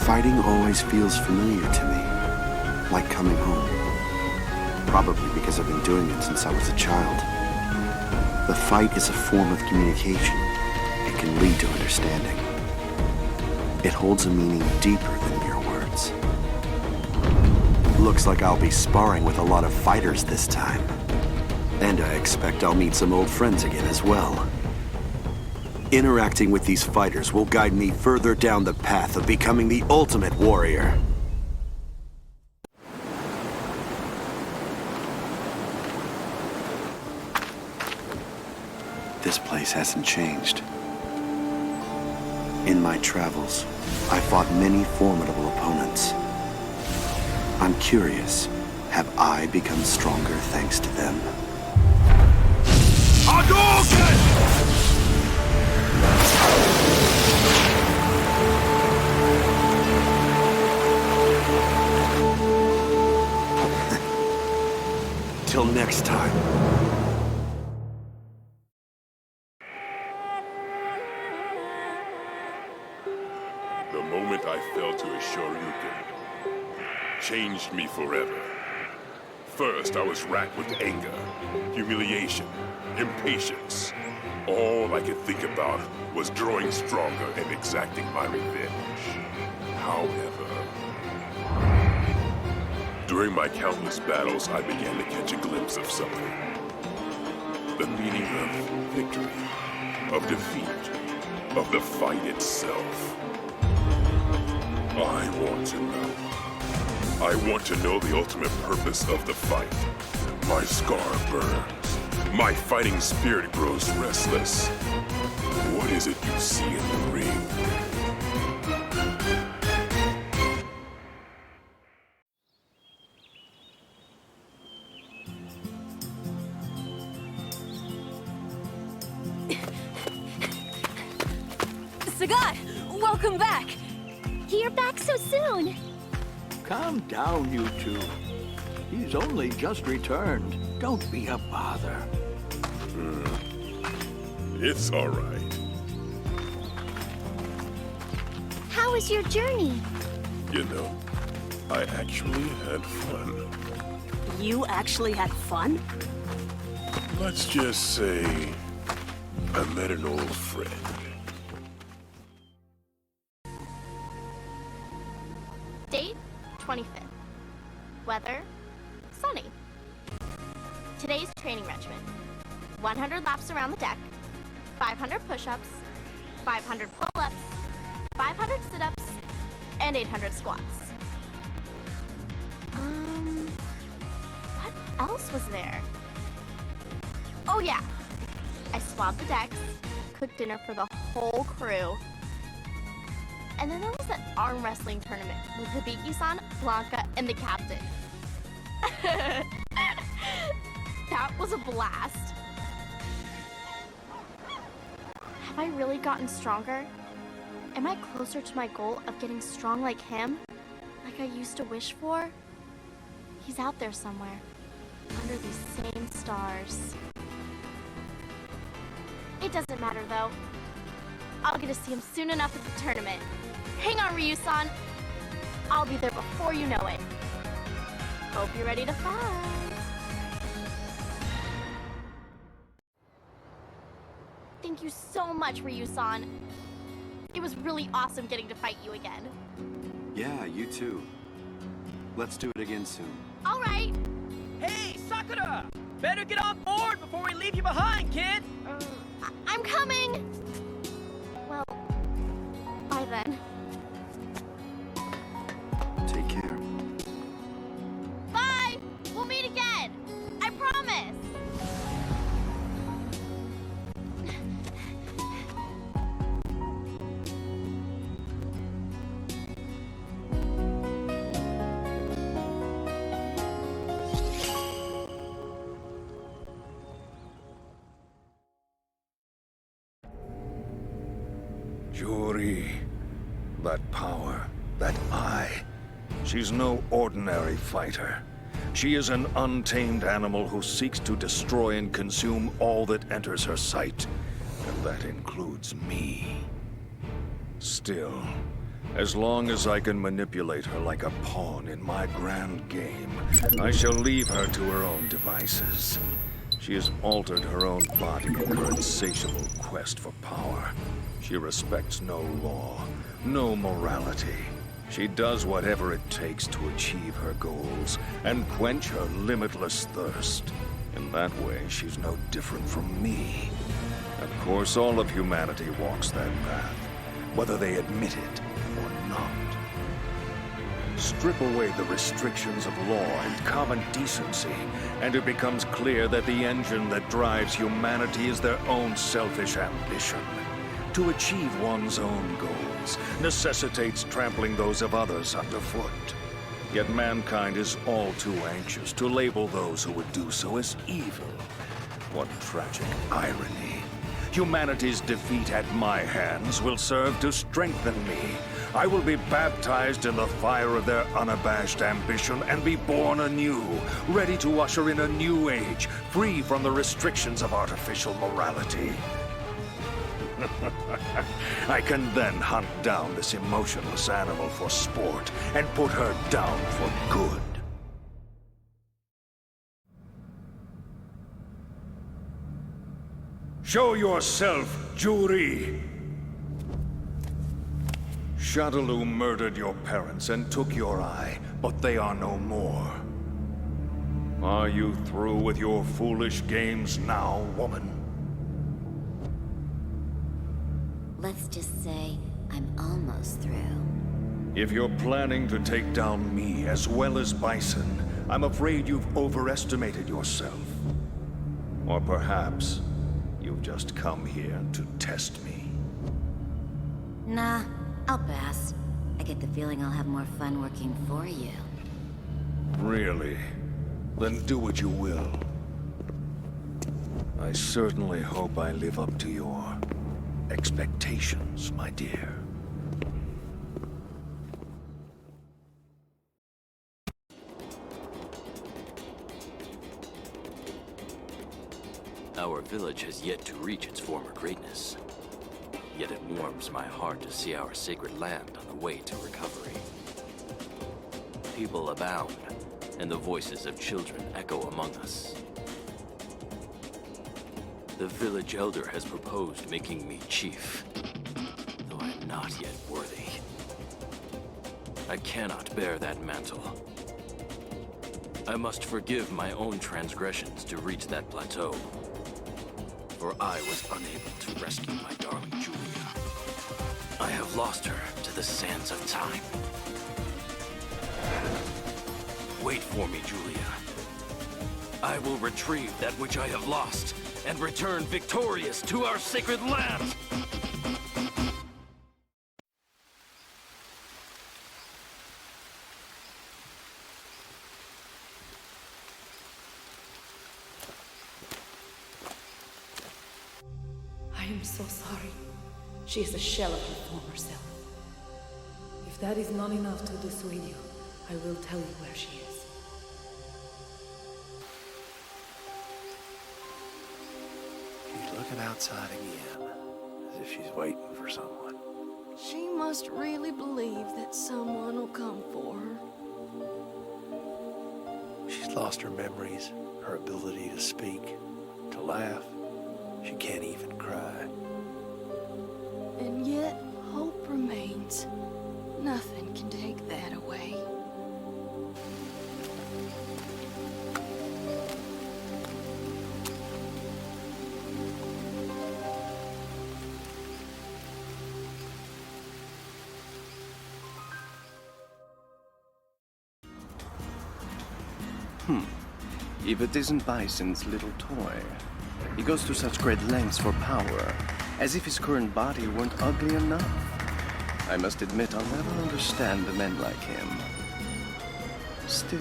Fighting always feels familiar to me, like coming home. Probably because I've been doing it since I was a child. The fight is a form of communication. It can lead to understanding. It holds a meaning deeper than mere words. Looks like I'll be sparring with a lot of fighters this time. And I expect I'll meet some old friends again as well. Interacting with these fighters will guide me further down the path of becoming the ultimate warrior. This place hasn't changed. In my travels, I fought many formidable opponents. I'm curious, have I become stronger thanks to them? Till next time. The moment I fell to a Shoryuken changed me forever. First, I was racked with anger, humiliation, impatience. All I could think about was growing stronger and exacting my revenge. However, during my countless battles, I began to catch a glimpse of something. The meaning of victory, of defeat, of the fight itself. I want to know. I want to know the ultimate purpose of the fight. My scar burns. My fighting spirit grows restless. What is it you see in the ring? Sagat, welcome back. You're back so soon. Calm down, you two. He's only just returned. Don't be a bother. It's all right. How was your journey? You know, I actually had fun. You actually had fun? Let's just say I met an old friend. Date, 25th. Weather, sunny. Today's training regimen. 100 laps around the deck, 500 push-ups, 500 pull-ups, 500 sit-ups, and 800 squats. What else was there? Oh yeah, I swabbed the decks, cooked dinner for the whole crew, and then there was that arm wrestling tournament with Ibuki-san, Blanka, and the captain. That was a blast. Have I really gotten stronger? Am I closer to my goal of getting strong like him? Like I used to wish for? He's out there somewhere, under these same stars. It doesn't matter though. I'll get to see him soon enough at the tournament. Hang on, Ryu-san. I'll be there before you know it. Hope you're ready to fight. Thank you so much, Ryu-san. It was really awesome getting to fight you again. Yeah, you too. Let's do it again soon. All right. Hey, Sakura! Better get on board before we leave you behind, kid! I'm coming! Well, bye then. Take care. Bye! We'll meet again! I promise! Juri. That power, that eye. She's no ordinary fighter. She is an untamed animal who seeks to destroy and consume all that enters her sight. And that includes me. Still, as long as I can manipulate her like a pawn in my grand game, I shall leave her to her own devices. She has altered her own body in her insatiable quest for power. She respects no law, no morality. She does whatever it takes to achieve her goals and quench her limitless thirst. In that way, she's no different from me. Of course, all of humanity walks that path, whether they admit it or not. Strip away the restrictions of law and common decency, and it becomes clear that the engine that drives humanity is their own selfish ambition. To achieve one's own goals necessitates trampling those of others underfoot. Yet mankind is all too anxious to label those who would do so as evil. What tragic irony. Humanity's defeat at my hands will serve to strengthen me. I will be baptized in the fire of their unabashed ambition and be born anew, ready to usher in a new age, free from the restrictions of artificial morality. I can then hunt down this emotionless animal for sport and put her down for good. Show yourself, Juri! Shadaloo murdered your parents and took your eye, but they are no more. Are you through with your foolish games now, woman? Let's just say I'm almost through. If you're planning to take down me as well as Bison, I'm afraid you've overestimated yourself. Or perhaps you've just come here to test me. Nah, I'll pass. I get the feeling I'll have more fun working for you. Really? Then do what you will. I certainly hope I live up to your expectations, my dear. Our village has yet to reach its former greatness. Yet it warms my heart to see our sacred land on the way to recovery. People abound, and the voices of children echo among us. The village elder has proposed making me chief, though I am not yet worthy. I cannot bear that mantle. I must forgive my own transgressions to reach that plateau, for I was unable to rescue my darling Julia. I have lost her to the sands of time. Wait for me, Julia. I will retrieve that which I have lost and return victorious to our sacred land! I am so sorry. She is a shell of her former self. If that is not enough to dissuade you, I will tell you where she is. She's looking outside again, as if she's waiting for someone. She must really believe that someone will come for her. She's lost her memories, her ability to speak, to laugh. She can't even cry. And yet, hope remains. Nothing can take that away. If it isn't Bison's little toy. He goes to such great lengths for power, as if his current body weren't ugly enough. I must admit I'll never understand the men like him. Still.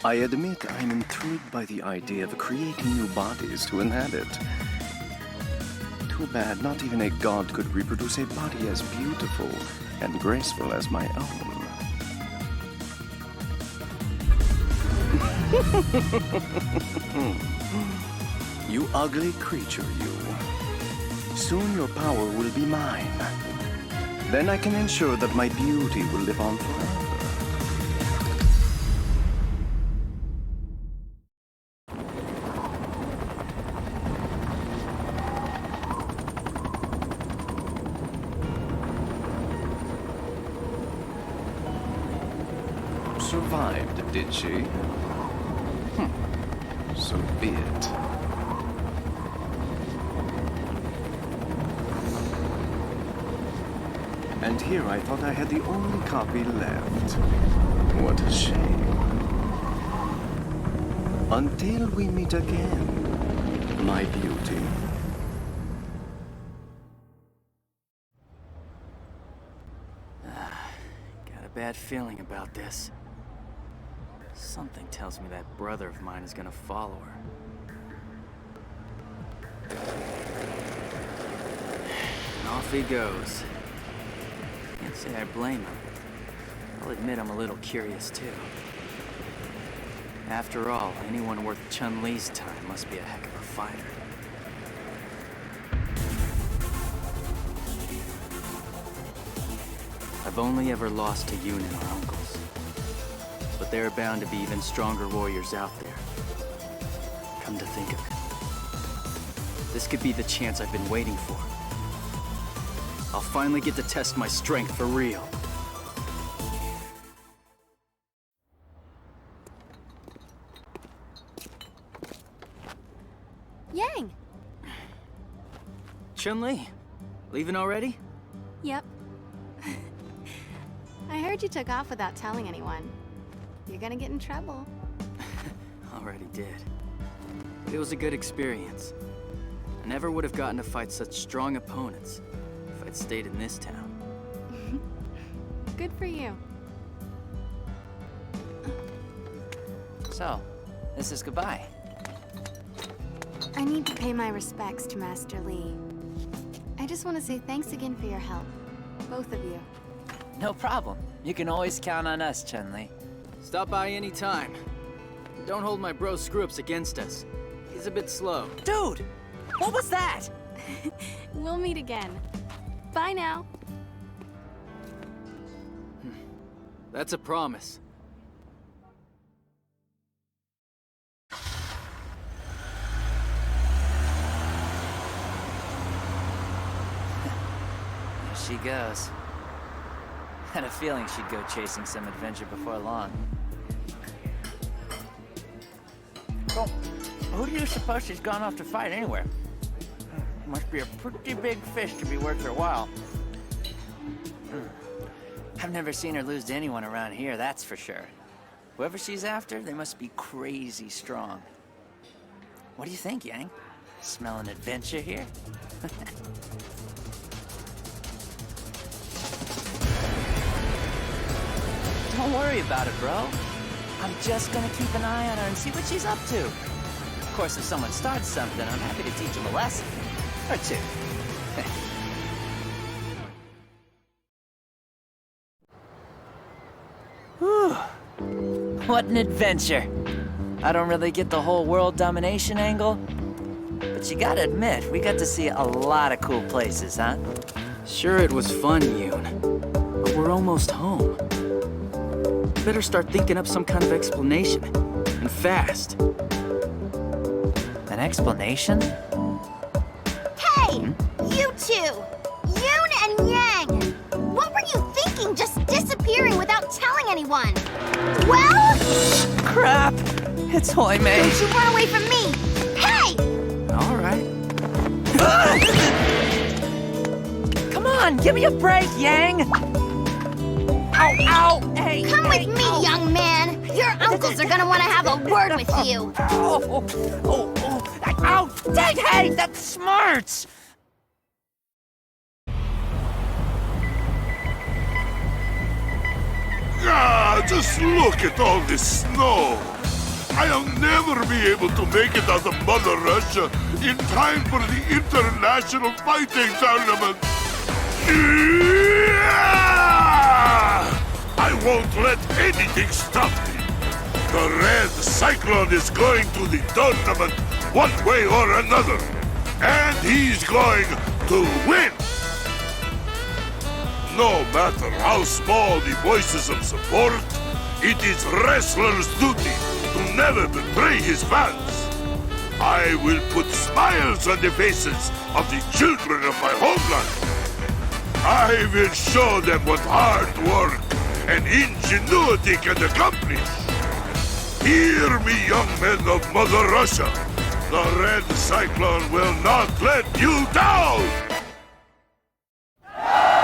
I admit I'm intrigued by the idea of creating new bodies to inhabit. Too bad not even a god could reproduce a body as beautiful and graceful as my own. You ugly creature, you. Soon your power will be mine. Then I can ensure that my beauty will live on forever. Survived, did she? So be it. And here I thought I had the only copy left. What a shame. Until we meet again, my beauty. Got a bad feeling about this. Something tells me that brother of mine is gonna follow her. And off he goes. Can't say I blame him. I'll admit I'm a little curious too. After all, anyone worth Chun-Li's time must be a heck of a fighter. I've only ever lost to Yun and our uncles. But there are bound to be even stronger warriors out there. Come to think of it, this could be the chance I've been waiting for. I'll finally get to test my strength for real. Yang! Chun-Li, leaving already? Yep. I heard you took off without telling anyone. You're gonna get in trouble. Already did. But it was a good experience. I never would have gotten to fight such strong opponents if I'd stayed in this town. Good for you. So, this is goodbye. I need to pay my respects to Master Li. I just want to say thanks again for your help. Both of you. No problem. You can always count on us, Chun-Li. Stop by any time. Don't hold my bro screw-ups against us. He's a bit slow. Dude! What was that? We'll meet again. Bye now. That's a promise. There she goes. Had a feeling she'd go chasing some adventure before long. Well, who do you suppose she's gone off to fight anywhere? Must be a pretty big fish to be worth her while. I've never seen her lose to anyone around here, that's for sure. Whoever she's after, they must be crazy strong. What do you think, Yang? Smell an adventure here? Don't worry about it, bro. I'm just gonna keep an eye on her and see what she's up to. Of course, if someone starts something, I'm happy to teach them a lesson. Or two. Whew. What an adventure. I don't really get the whole world domination angle, but you gotta admit, we got to see a lot of cool places, huh? Sure, it was fun, Yoon, but we're almost home. Better start thinking up some kind of explanation, and fast. An explanation? Hey! You two! Yoon and Yang! What were you thinking just disappearing without telling anyone? Well? Crap! It's Hoi Mei. Don't you run away from me! Hey! All right. Come on, give me a break, Yang! Ow, ow! Hey! Come with me, young man! Your uncles are gonna want to have a word with you! Ow! Dang, hey! That's smart! Ah, just look at all this snow! I'll never be able to make it out of Mother Russia in time for the International Fighting Tournament. I won't let anything stop me. The Red Cyclone is going to the tournament one way or another. And he's going to win. No matter how small the voices of support, it is wrestler's duty to never betray his fans. I will put smiles on the faces of the children of my homeland. I will show them what hard work and ingenuity can accomplish. Hear me, young men of Mother Russia. The Red Cyclone will not let you down! Wow!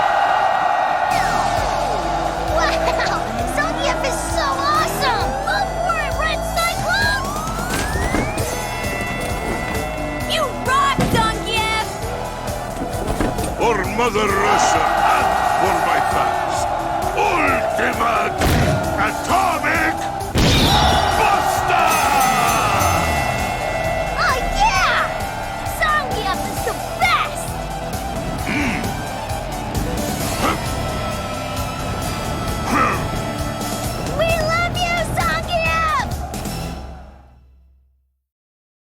Zangief is so awesome! Go for it, Red Cyclone! You rock, Zangief! For Mother Russia and for my fans, ultimate attack!